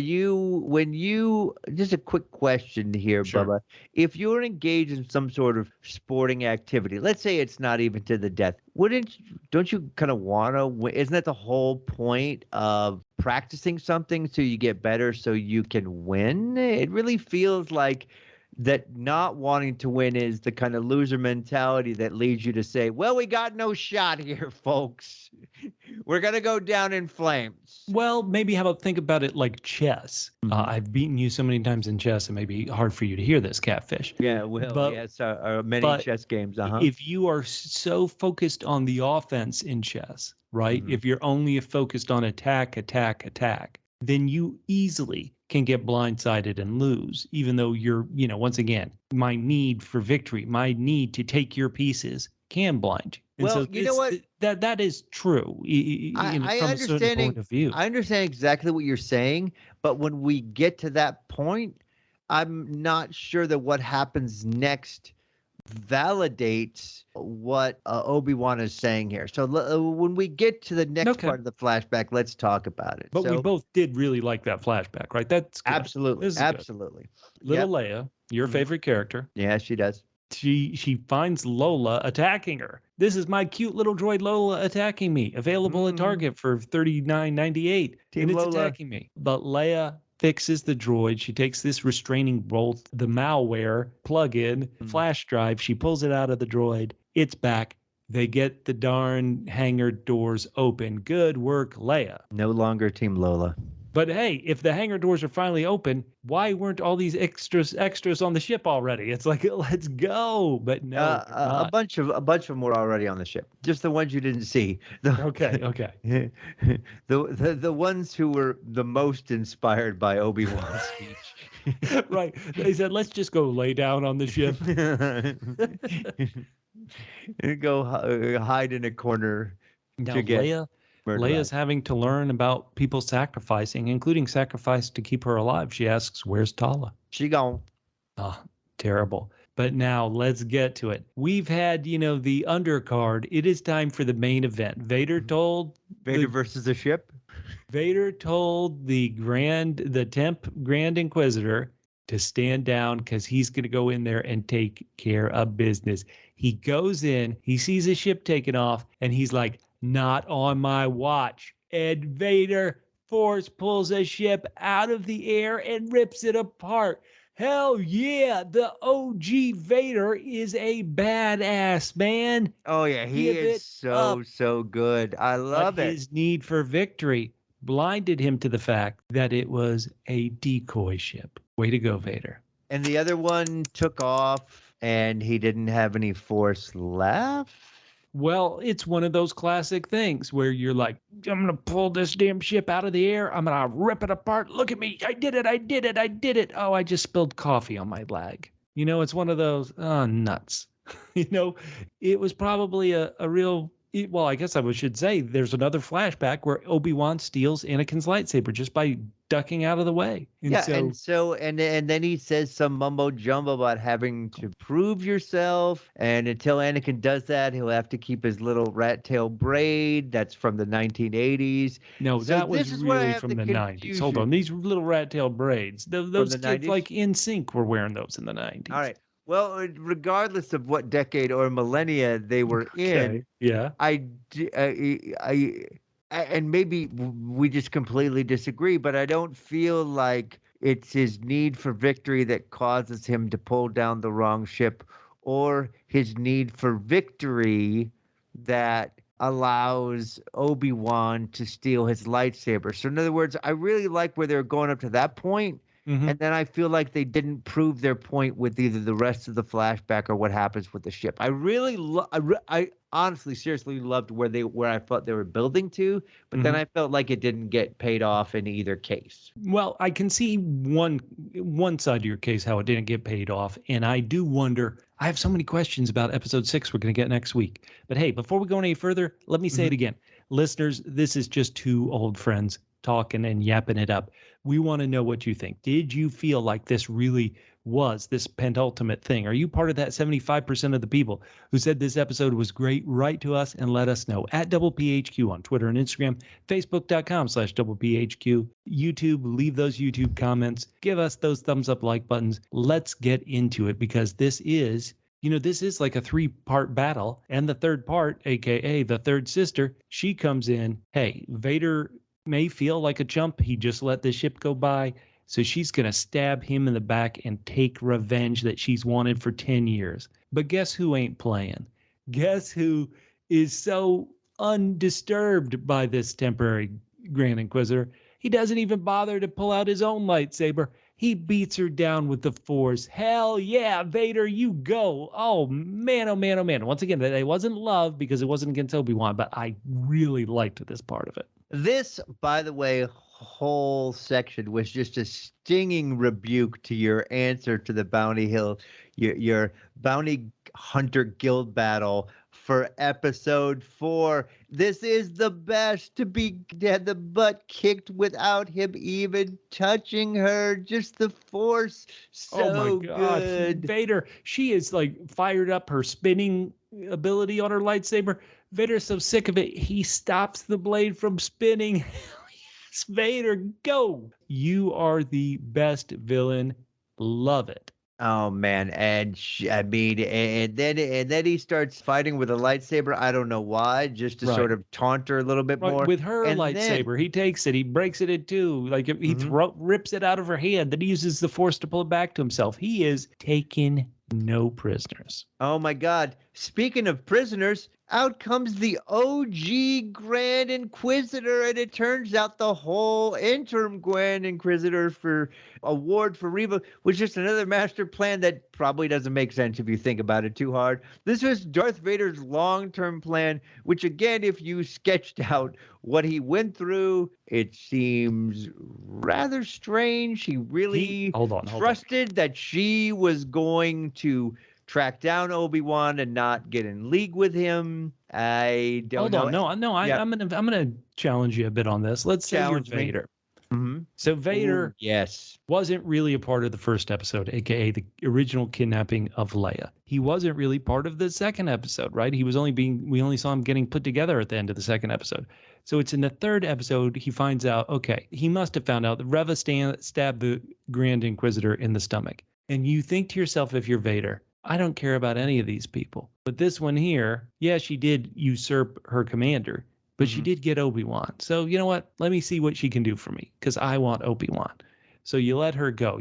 Just a quick question here, Bubba. If you're engaged in some sort of sporting activity, let's say it's not even to the death, don't you kind of want to win? Isn't that the whole point of practicing something so you get better so you can win? It really feels like that not wanting to win is the kind of loser mentality that leads you to say, well, we got no shot here, folks. We're going to go down in flames. Well, maybe think about it like chess. I've beaten you so many times in chess, it may be hard for you to hear this, Catfish. Yeah, well, yes, many chess games. If you are so focused on the offense in chess, right? If you're only focused on attack, then you easily can get blindsided and lose, even though once again, my need for victory, my need to take your pieces can blind you. And well, so you know what? That is true from a certain point of view. I understand exactly what you're saying, but when we get to that point, I'm not sure that what happens next validates what Obi-Wan is saying here. So when we get to the next part of the flashback, let's talk about it. But we both did really like that flashback, right? That's good. Absolutely. Little Leia, your favorite character. Yeah, she does. She finds Lola attacking her. This is my cute little droid Lola attacking me. Available at Target for $39.98. And it's attacking me. But Leia fixes the droid. She takes this restraining bolt, the malware plug-in flash drive. She pulls it out of the droid. It's back. They get the darn hangar doors open. Good work, Leia. No longer Team Lola. But hey, if the hangar doors are finally open, why weren't all these extras on the ship already? It's like, let's go. But no, a bunch of them were already on the ship. Just the ones you didn't see. Okay. The ones who were the most inspired by Obi-Wan's speech. Right. They said, let's just go lay down on the ship. And go hide in a corner. Now, Leia's having to learn about people sacrificing, including sacrifice to keep her alive. She asks, where's Tala? She gone. Oh, terrible. But now let's get to it. We've had, the undercard. It is time for the main event. Vader versus the ship. Vader told the temp Grand Inquisitor to stand down because he's going to go in there and take care of business. He goes in, he sees a ship taking off, and he's like, not on my watch. Ed Vader force pulls a ship out of the air and rips it apart. Hell yeah, the OG Vader is a badass, man. Oh yeah, he is so good. I love it. His need for victory blinded him to the fact that it was a decoy ship. Way to go, Vader. And the other one took off and he didn't have any force left? Well, it's one of those classic things where you're like, I'm going to pull this damn ship out of the air. I'm going to rip it apart. Look at me. I did it. I did it. I did it. Oh, I just spilled coffee on my leg. It's one of those, nuts. It was probably a real, well, I guess I should say there's another flashback where Obi-Wan steals Anakin's lightsaber just by ducking out of the way. And then he says some mumbo jumbo about having to prove yourself, and until Anakin does that, he'll have to keep his little rat tail braid. That's from the 1980s. No, that was really from the 90s. Hold on, these little rat tail braids. Those kids 90s? like NSYNC were wearing those in the 90s. All right. Well, regardless of what decade or millennia they were in, yeah, and maybe we just completely disagree, but I don't feel like it's his need for victory that causes him to pull down the wrong ship, or his need for victory that allows Obi-Wan to steal his lightsaber. So in other words, I really like where they're going up to that point. Mm-hmm. And then I feel like they didn't prove their point with either the rest of the flashback or what happens with the ship. I really, I honestly, seriously loved where I thought they were building to, but then I felt like it didn't get paid off in either case. Well, I can see one side of your case how it didn't get paid off, and I do wonder. I have so many questions about episode 6 we're going to get next week. But hey, before we go any further, let me say it again, listeners. This is just two old friends talking and yapping it up. We want to know what you think. Did you feel like this really was this penultimate thing? Are you part of that 75% of the people who said this episode was great? Write to us and let us know at PHQ on Twitter and Instagram, Facebook.com/PHQ, YouTube. Leave those YouTube comments. Give us those thumbs up like buttons. Let's get into it, because this is like a 3-part battle. And the third part, AKA the third sister, she comes in. Hey, Vader may feel like a chump. He just let the ship go by. So she's going to stab him in the back and take revenge that she's wanted for 10 years. But guess who ain't playing? Guess who is so undisturbed by this temporary Grand Inquisitor? He doesn't even bother to pull out his own lightsaber. He beats her down with the Force. Hell yeah, Vader, you go. Oh, man, oh, man, oh, man. Once again, it wasn't love because it wasn't against Obi-Wan, but I really liked this part of it. This, by the way, whole section was just a stinging rebuke to your answer to the bounty hunter guild battle for episode 4. This is the best, to be had the butt kicked without him even touching her. Just the Force, so oh my God. good. Vader, she is like fired up her spinning ability on her lightsaber. Vader's so sick of it, he stops the blade from spinning. Yes, Vader, go. You are the best villain. Love it. Oh man, and then he starts fighting with a lightsaber. I don't know why, just to sort of taunt her a little bit more. With her lightsaber, he takes it, he breaks it in two, like he rips it out of her hand. Then he uses the Force to pull it back to himself. He is taking no prisoners. Oh my God! Speaking of prisoners, out comes the OG Grand Inquisitor, and it turns out the whole interim Grand Inquisitor for award for Reva was just another master plan that probably doesn't make sense if you think about it too hard. This was Darth Vader's long-term plan, which again, if you sketched out what he went through, it seems rather strange. He really trusted that she was going to track down Obi-Wan and not get in league with him. I don't know. I'm gonna challenge you a bit on this. Let's say you're Vader. Mm-hmm. So Vader wasn't really a part of the first episode, aka the original kidnapping of Leia. He wasn't really part of the second episode, right? We only saw him getting put together at the end of the second episode. So it's in the third episode he finds out, okay, he must have found out that Reva stabbed the Grand Inquisitor in the stomach. And you think to yourself, if you're Vader, I don't care about any of these people. But this one here, yeah, she did usurp her commander, but she did get Obi-Wan. So you know what? Let me see what she can do for me, because I want Obi-Wan. So you let her go.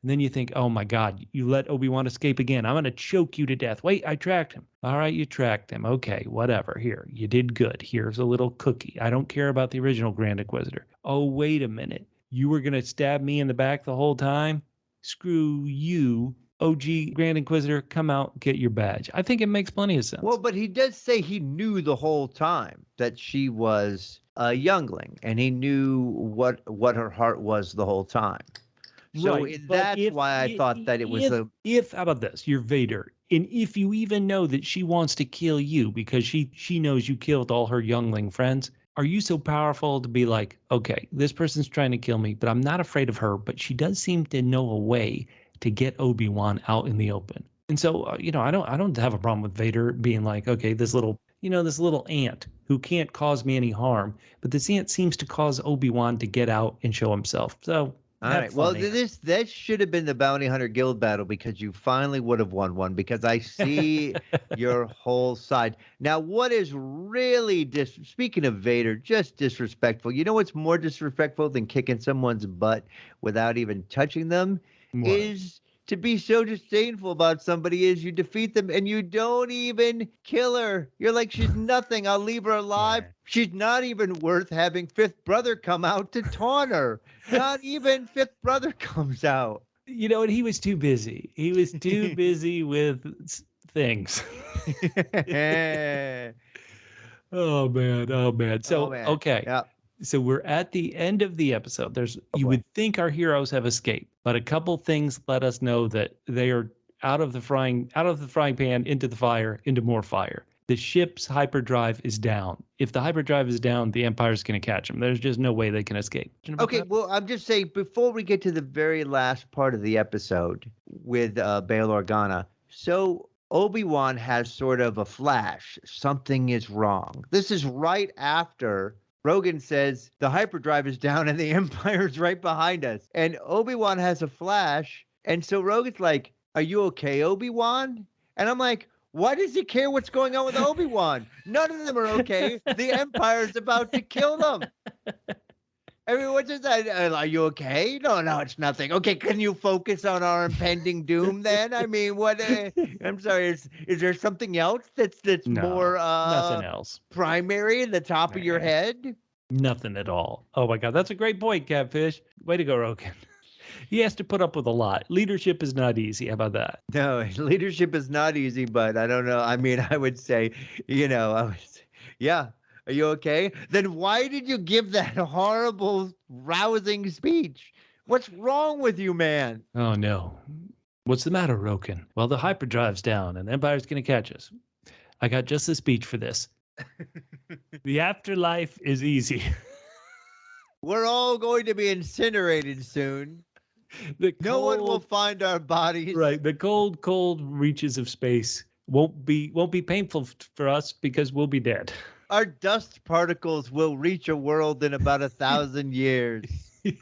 And then you think, oh my God, you let Obi-Wan escape again. I'm going to choke you to death. Wait, I tracked him. All right, you tracked him. Okay, whatever. Here, you did good. Here's a little cookie. I don't care about the original Grand Inquisitor. Oh, wait a minute. You were going to stab me in the back the whole time? Screw you. OG Grand Inquisitor, come out, get your badge. I think it makes plenty of sense. Well, but he does say he knew the whole time that she was a youngling, and he knew what her heart was the whole time. So Right, that's why I thought that it was how about this? You're Vader, and if you even know that she wants to kill you because she knows you killed all her youngling friends, are you so powerful to be like, okay, this person's trying to kill me, but I'm not afraid of her, but she does seem to know a way to get Obi-Wan out in the open. And so, I don't have a problem with Vader being like, okay, this little ant who can't cause me any harm, but this ant seems to cause Obi-Wan to get out and show himself. So, all right. Well, that should have been the Bounty Hunter Guild battle, because you finally would have won one, because I see your whole side. Now, what is really speaking of Vader, just disrespectful. You know what's more disrespectful than kicking someone's butt without even touching them? What? Is to be so disdainful about somebody is you defeat them and you don't even kill her. You're like, she's nothing. I'll leave her alive. Yeah. She's not even worth having Fifth Brother come out to taunt her. Not even Fifth Brother comes out. And he was too busy. He was too busy with things. Oh man. So, man. okay. Yep. So we're at the end of the episode. You would think our heroes have escaped, but a couple things let us know that they are out of the frying pan into the fire, into more fire. The ship's hyperdrive is down. If the hyperdrive is down, the Empire's going to catch them. There's just no way they can escape. Okay, well, I'm just saying, before we get to the very last part of the episode with Bail Organa, so Obi-Wan has sort of a flash. Something is wrong. This is right after Rogan says the hyperdrive is down and the Empire's right behind us. And Obi-Wan has a flash. And so Rogan's like, are you okay, Obi-Wan? And I'm like, why does he care what's going on with Obi-Wan? None of them are okay. The Empire's about to kill them. I mean, what's that? Are you okay? No, it's nothing. Okay, can you focus on our impending doom then? I mean, what? I'm sorry. Is there something else that's more nothing else primary in the top of your head? Nothing at all. Oh my God, that's a great point, Catfish. Way to go, Rogan. He has to put up with a lot. Leadership is not easy. How about that? No, leadership is not easy, but I don't know. I mean, I would say, yeah. Are you okay? Then why did you give that horrible, rousing speech? What's wrong with you, man? Oh, no. What's the matter, Roken? Well, the hyperdrive's down and the Empire's going to catch us. I got just the speech for this. The afterlife is easy. We're all going to be incinerated soon. No one will find our bodies. Right. The cold reaches of space won't be painful for us because we'll be dead. Our dust particles will reach a world in about 1,000 years.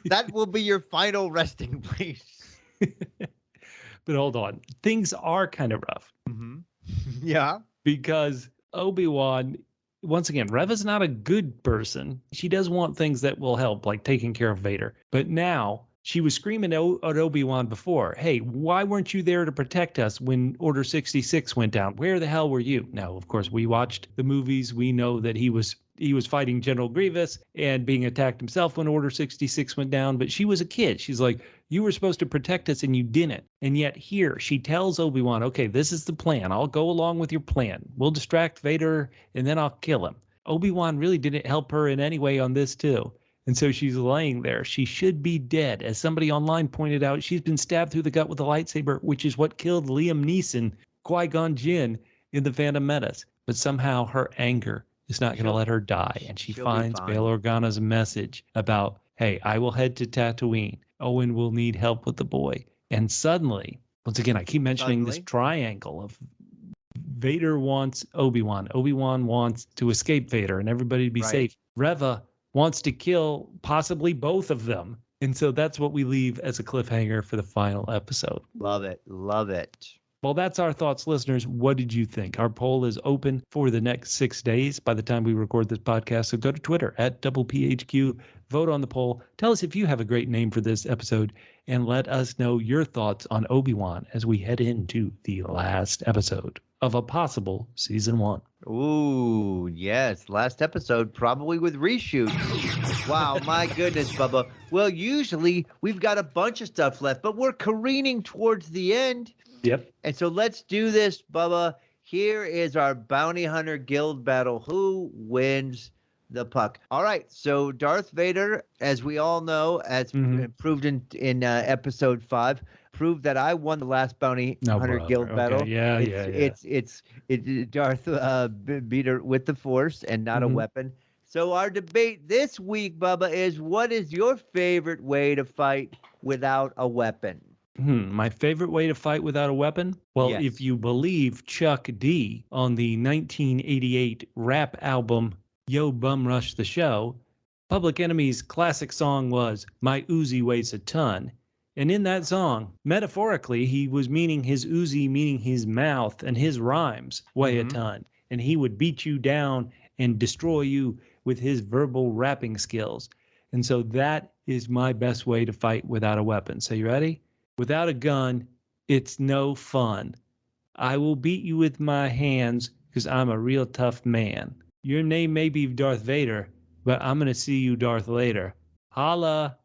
That will be your final resting place. But hold on. Things are kind of rough. Mm-hmm. Yeah. Because Obi-Wan, once again, Reva's not a good person. She does want things that will help, like taking care of Vader. But now she was screaming at Obi-Wan before, hey, why weren't you there to protect us when Order 66 went down? Where the hell were you? Now, of course, we watched the movies. We know that he was fighting General Grievous and being attacked himself when Order 66 went down. But she was a kid. She's like, you were supposed to protect us and you didn't. And yet here she tells Obi-Wan, okay, this is the plan. I'll go along with your plan. We'll distract Vader and then I'll kill him. Obi-Wan really didn't help her in any way on this too. And so she's laying there. She should be dead. As somebody online pointed out, she's been stabbed through the gut with a lightsaber, which is what killed Liam Neeson, Qui-Gon Jinn in The Phantom Menace. But somehow her anger is not going to let her die. And she finds Bail Organa's message about, hey, I will head to Tatooine. Owen will need help with the boy. And suddenly, once again, I keep mentioning this triangle of Vader wants Obi-Wan. Obi-Wan wants to escape Vader and everybody to be safe. Reva wants to kill possibly both of them. And so that's what we leave as a cliffhanger for the final episode. Love it. Love it. Well, that's our thoughts, listeners. What did you think? Our poll is open for the next 6 days by the time we record this podcast. So go to Twitter at PHQ, vote on the poll. Tell us if you have a great name for this episode, and let us know your thoughts on Obi-Wan as we head into the last episode of a possible season 1. Ooh, yes. Last episode, probably with reshoots. Wow, my goodness, Bubba. Well, usually we've got a bunch of stuff left, but we're careening towards the end. Yep. And so let's do this, Bubba. Here is our Bounty Hunter Guild battle. Who wins the puck? All right. So Darth Vader, as we all know, as proved in episode 5, proved that I won the last Bounty Hunter Guild battle. Yeah. It's Darth beat her with the Force and not a weapon. So our debate this week, Bubba, is what is your favorite way to fight without a weapon? My favorite way to fight without a weapon? Well, Yes. if you believe Chuck D on the 1988 rap album Yo Bum Rush the Show, Public Enemy's classic song was My Uzi Weighs a Ton. And in that song, metaphorically, he was meaning his Uzi, meaning his mouth, and his rhymes weigh a ton. And he would beat you down and destroy you with his verbal rapping skills. And so that is my best way to fight without a weapon. So you ready? Without a gun, it's no fun. I will beat you with my hands because I'm a real tough man. Your name may be Darth Vader, but I'm going to see you Darth later. Holla.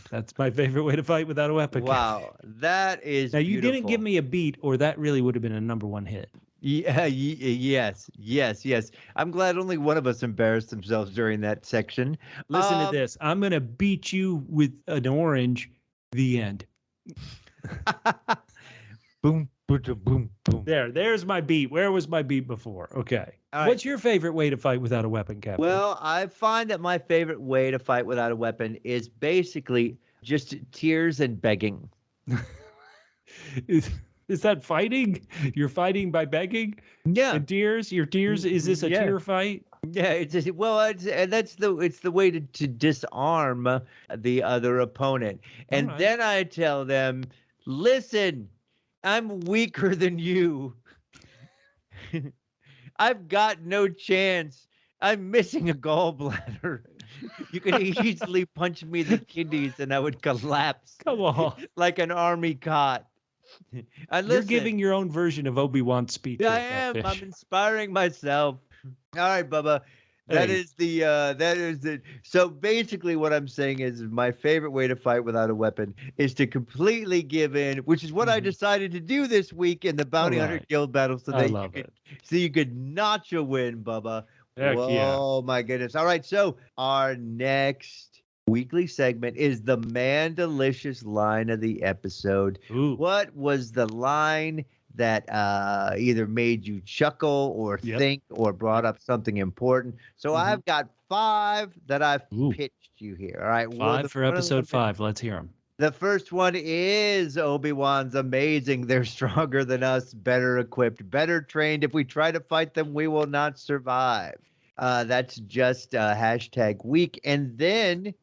That's my favorite way to fight without a weapon. Wow, that is Now, you beautiful. didn't give me a beat, or that really would have been a #1 hit. Yeah, yes. I'm glad only one of us embarrassed themselves during that section. Listen to this. I'm going to beat you with an orange. The end. Boom, boom. There's my beat. Where was my beat before? Okay. All right. What's your favorite way to fight without a weapon, Captain? Well, I find that my favorite way to fight without a weapon is basically just tears and begging. Is that fighting? You're fighting by begging? Yeah. And tears? Your tears? Is this a tear fight? Yeah, it's just, it's the way to disarm the other opponent. And right. then I tell them, listen, I'm weaker than you. I've got no chance. I'm missing a gallbladder. You could easily punch me in the kidneys and I would collapse. Come on. Like an army cot. You're giving your own version of Obi-Wan's speech. I am. Catfish. I'm inspiring myself. All right, Bubba. That Hey. is the so basically what I'm saying is my favorite way to fight without a weapon is to completely give in, which is what I decided to do this week in the Bounty Hunter right. Guild battle so I that love it. so you could notch a win, Bubba. Heck yeah. Oh my goodness. All right, so our next weekly segment is the Mandolicious Line of the episode. Ooh. What was the line that either made you chuckle or think or brought up something important? So I've got 5 that I've pitched you here. All right. 5 for episode 5. Let's hear them. The first one is Obi-Wan's amazing. They're stronger than us, better equipped, better trained. If we try to fight them, we will not survive. That's just #weak. And then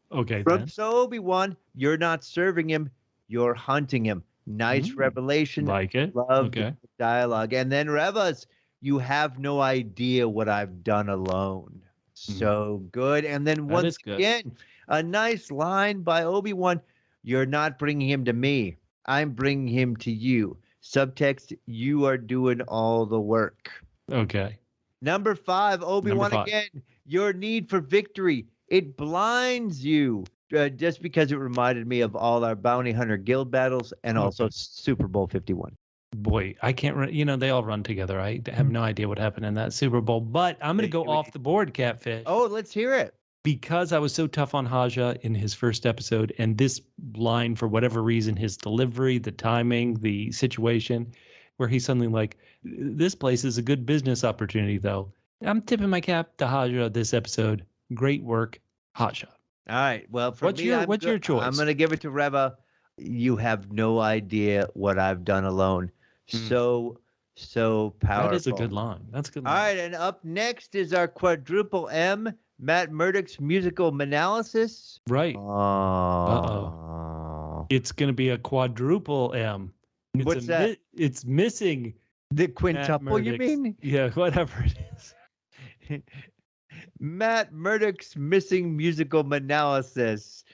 so Obi-Wan, you're not serving him, you're hunting him. Nice revelation. Like it. Love the dialogue. And then Reva's, you have no idea what I've done alone. So good. And then once again, a nice line by Obi-Wan. You're not bringing him to me. I'm bringing him to you. Subtext, you are doing all the work. Okay. Number 5, Obi-Wan again. Your need for victory. It blinds you. Just because it reminded me of all our Bounty Hunter Guild battles and also Super Bowl 51. Boy, I can't they all run together. I have no idea what happened in that Super Bowl, but I'm going to go off the board, Catfish. Oh, let's hear it. Because I was so tough on Haja in his first episode, and this line, for whatever reason, his delivery, the timing, the situation, where he's suddenly like, this place is a good business opportunity, though. I'm tipping my cap to Haja this episode. Great work, Haja. All right. Well, what's your choice? I'm going to give it to Reva. You have no idea what I've done alone. So powerful. That is a good line. That's a good line. All right. And up next is our quadruple M, Matt Murdock's musical analysis. Right. Oh. It's going to be a quadruple M. What's that? It's missing The Matt quintuple, you Murdock's- mean? Yeah, whatever it is. Matt Murdock's missing musical analysis.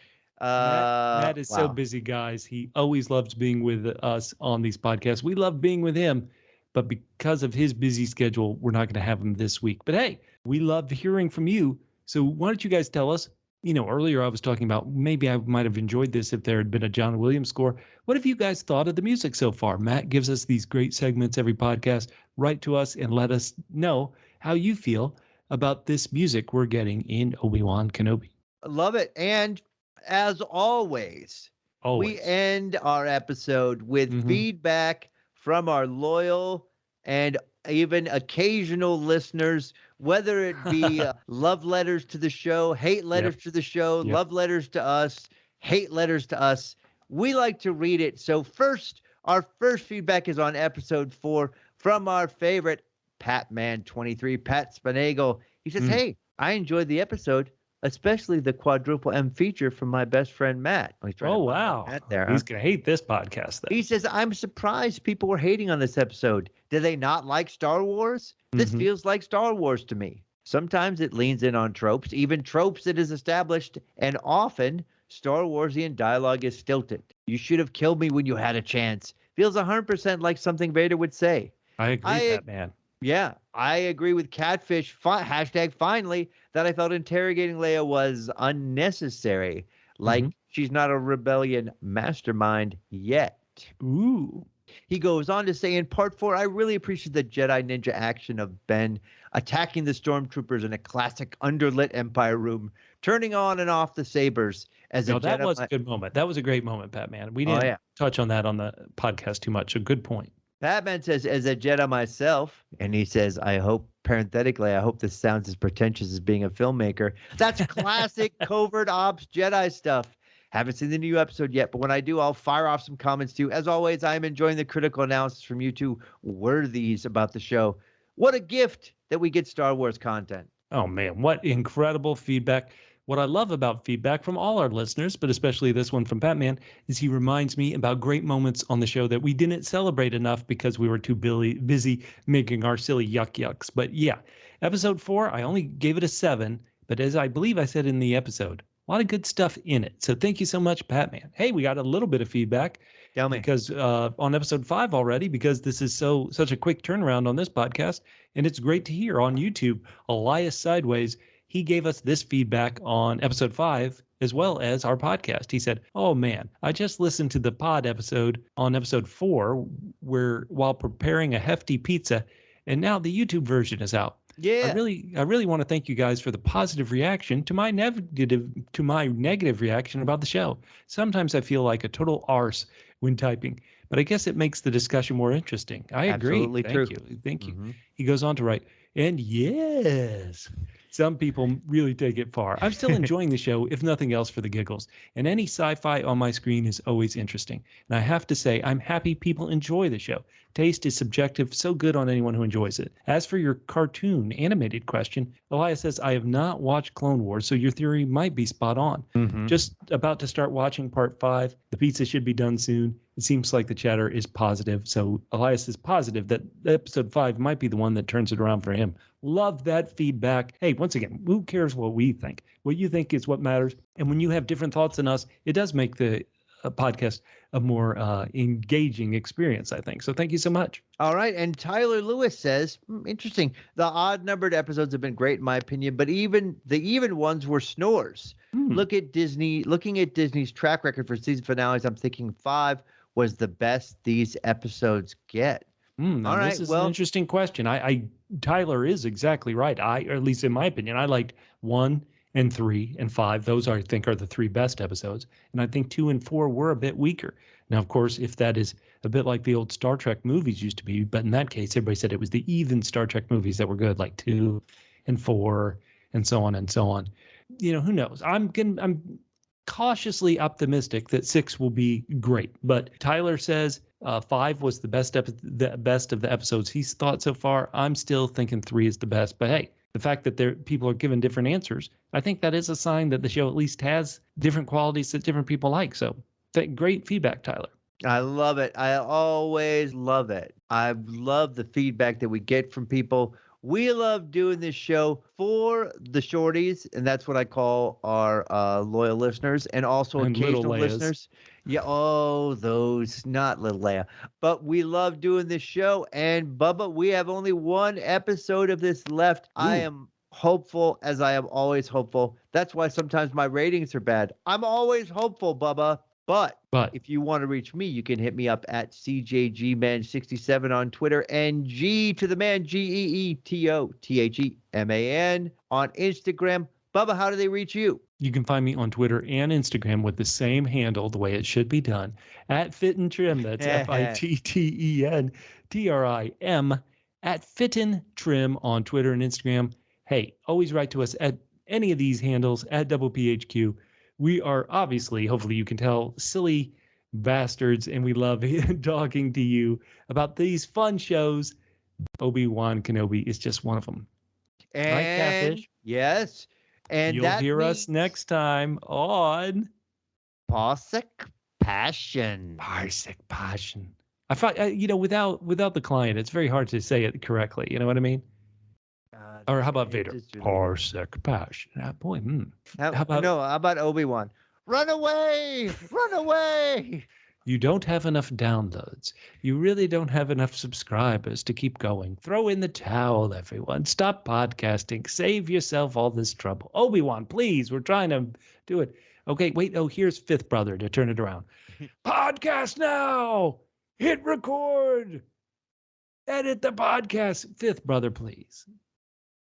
Matt is so Wow. busy, guys. He always loves being with us on these podcasts. We love being with him, but because of his busy schedule, we're not going to have him this week. But hey, we love hearing from you. So why don't you guys tell us? Earlier I was talking about maybe I might have enjoyed this if there had been a John Williams score. What have you guys thought of the music so far? Matt gives us these great segments every podcast. Write to us and let us know how you feel about this music we're getting in Obi-Wan Kenobi. Love it. And as always, we Always. end our episode with Mhm. feedback from our loyal and even occasional listeners, whether it be love letters to the show, hate letters to the show, Yep. love letters to us, hate letters to us. We like to read it. So our first feedback is on episode 4 from our favorite Patman23, Pat Spinagle. He says, "Hey, I enjoyed the episode, especially the quadruple M feature from my best friend Matt." Oh, he's trying to bump up Matt there, He's huh? going to hate this podcast then. He says, "I'm surprised people were hating on this episode. Did they not like Star Wars? This Mhm. feels like Star Wars to me. Sometimes it leans in on tropes, even tropes it is established, and often Star Warsian dialogue is stilted. You should have killed me when you had a chance. Feels 100% like something Vader would say. I agree, I Batman. Yeah, I agree with Catfish. Hashtag finally that I felt interrogating Leia was unnecessary. Like she's not a rebellion mastermind yet." Ooh. He goes on to say in part 4, "I really appreciate the Jedi ninja action of Ben attacking the stormtroopers in a classic underlit Empire room, turning on and off the sabers as No, a that Jedi." was a good moment. That was a great moment, Batman. We Oh, didn't yeah. touch on that on the podcast too much. So good point. Batman says, "As a Jedi myself," and he says, "I hope," parenthetically, "I hope this sounds as pretentious as being a filmmaker." That's classic covert ops Jedi stuff. Haven't seen the new episode yet, but when I do, I'll fire off some comments too. As always, I'm enjoying the critical analysis from you two worthies about the show. What a gift that we get Star Wars content. Oh, man, what incredible feedback. What I love about feedback from all our listeners, but especially this one from Batman, is he reminds me about great moments on the show that we didn't celebrate enough because we were too busy making our silly yucks. But yeah, episode 4, I only gave it a 7, but as I believe I said in the episode, a lot of good stuff in it. So thank you so much, Batman. Hey, we got a little bit of feedback. Tell me. Because on episode 5 already, because this is such a quick turnaround on this podcast, and it's great to hear on YouTube. Elias Sideways, he gave us this feedback on episode 5 as well as our podcast. He said, "Oh man, I just listened to the pod episode on episode 4 where while preparing a hefty pizza, and now the YouTube version is out. Yeah. I really want to thank you guys for the positive reaction to my negative reaction about the show. Sometimes I feel like a total arse when typing, but I guess it makes the discussion more interesting." I agree. Absolutely Thank true. you. Thank you. Mhm. He goes on to write, "And yes, some people really take it far. I'm still enjoying the show, if nothing else for the giggles. And any sci-fi on my screen is always interesting. And I have to say, I'm happy people enjoy the show. Taste is subjective, so good on anyone who enjoys it. As for your cartoon animated question, Elias says, I have not watched Clone Wars, so your theory might be spot on. Mhm. Just about to start watching part 5. The pizza should be done soon. It seems like the chatter is positive. So Elias is positive that episode 5 might be the one that turns it around for him. Love that feedback. Hey, once again, who cares what we think? What you think is what matters. And when you have different thoughts than us, it does make the podcast a more engaging experience, I think. So thank you so much. All right. And Tyler Lewis says, interesting. The odd numbered episodes have been great in my opinion, but even the even ones were snores. Looking at Disney's track record for season finales, I'm thinking 5 was the best these episodes get. All right. This is an interesting question. Tyler is exactly right. Or at least in my opinion, I liked 1 and 3 and 5. Those I think are the 3 best episodes. And I think 2 and 4 were a bit weaker. Now, of course, if that is a bit like the old Star Trek movies used to be, but in that case, everybody said it was the even Star Trek movies that were good, like 2 and 4 and so on and so on. Who knows? I'm cautiously optimistic that 6 will be great. But Tyler says 5 was the best of the episodes he's thought so far. I'm still thinking 3 is the best. But hey, the fact that people are given different answers, I think that is a sign that the show at least has different qualities that different people like. So great feedback, Tyler. I love it. I always love it. I love the feedback that we get from people. We love doing this show for the shorties, and that's what I call our loyal listeners, and also And little occasional Leia's. listeners. Yeah, oh, those, not little Leia. But we love doing this show. And Bubba, we have only one episode of this left. I Ooh. am hopeful, as I am always hopeful. That's why sometimes my ratings are bad. I'm always hopeful, Bubba. But if you want to reach me, you can hit me up at CJGman67 on Twitter and G to the man, GEETOTHEMAN on Instagram. Bubba, how do they reach you? You can find me on Twitter and Instagram with the same handle, the way it should be done, at Fit and Trim. That's FITTENTRIM, at Fit and Trim on Twitter and Instagram. Hey, always write to us at any of these handles, at PHQ. We are obviously, hopefully you can tell, silly bastards, and we love talking to you about these fun shows. Obi-Wan Kenobi is just one of them. And right, Catfish? Yes. And You'll hear us next time on Parsec Passion. Parsec Passion. I find, without the client, it's very hard to say it correctly. You know what I mean? Or how about Vader? Parsec Passion. Boy, How about Obi-Wan? Run away! Run away! You don't have enough downloads. You really don't have enough subscribers to keep going. Throw in the towel, everyone. Stop podcasting. Save yourself all this trouble. Obi-Wan, please. We're trying to do it. Okay, wait. Oh, here's Fifth Brother to turn it around. Podcast now. Hit record. Edit the podcast. Fifth Brother, please.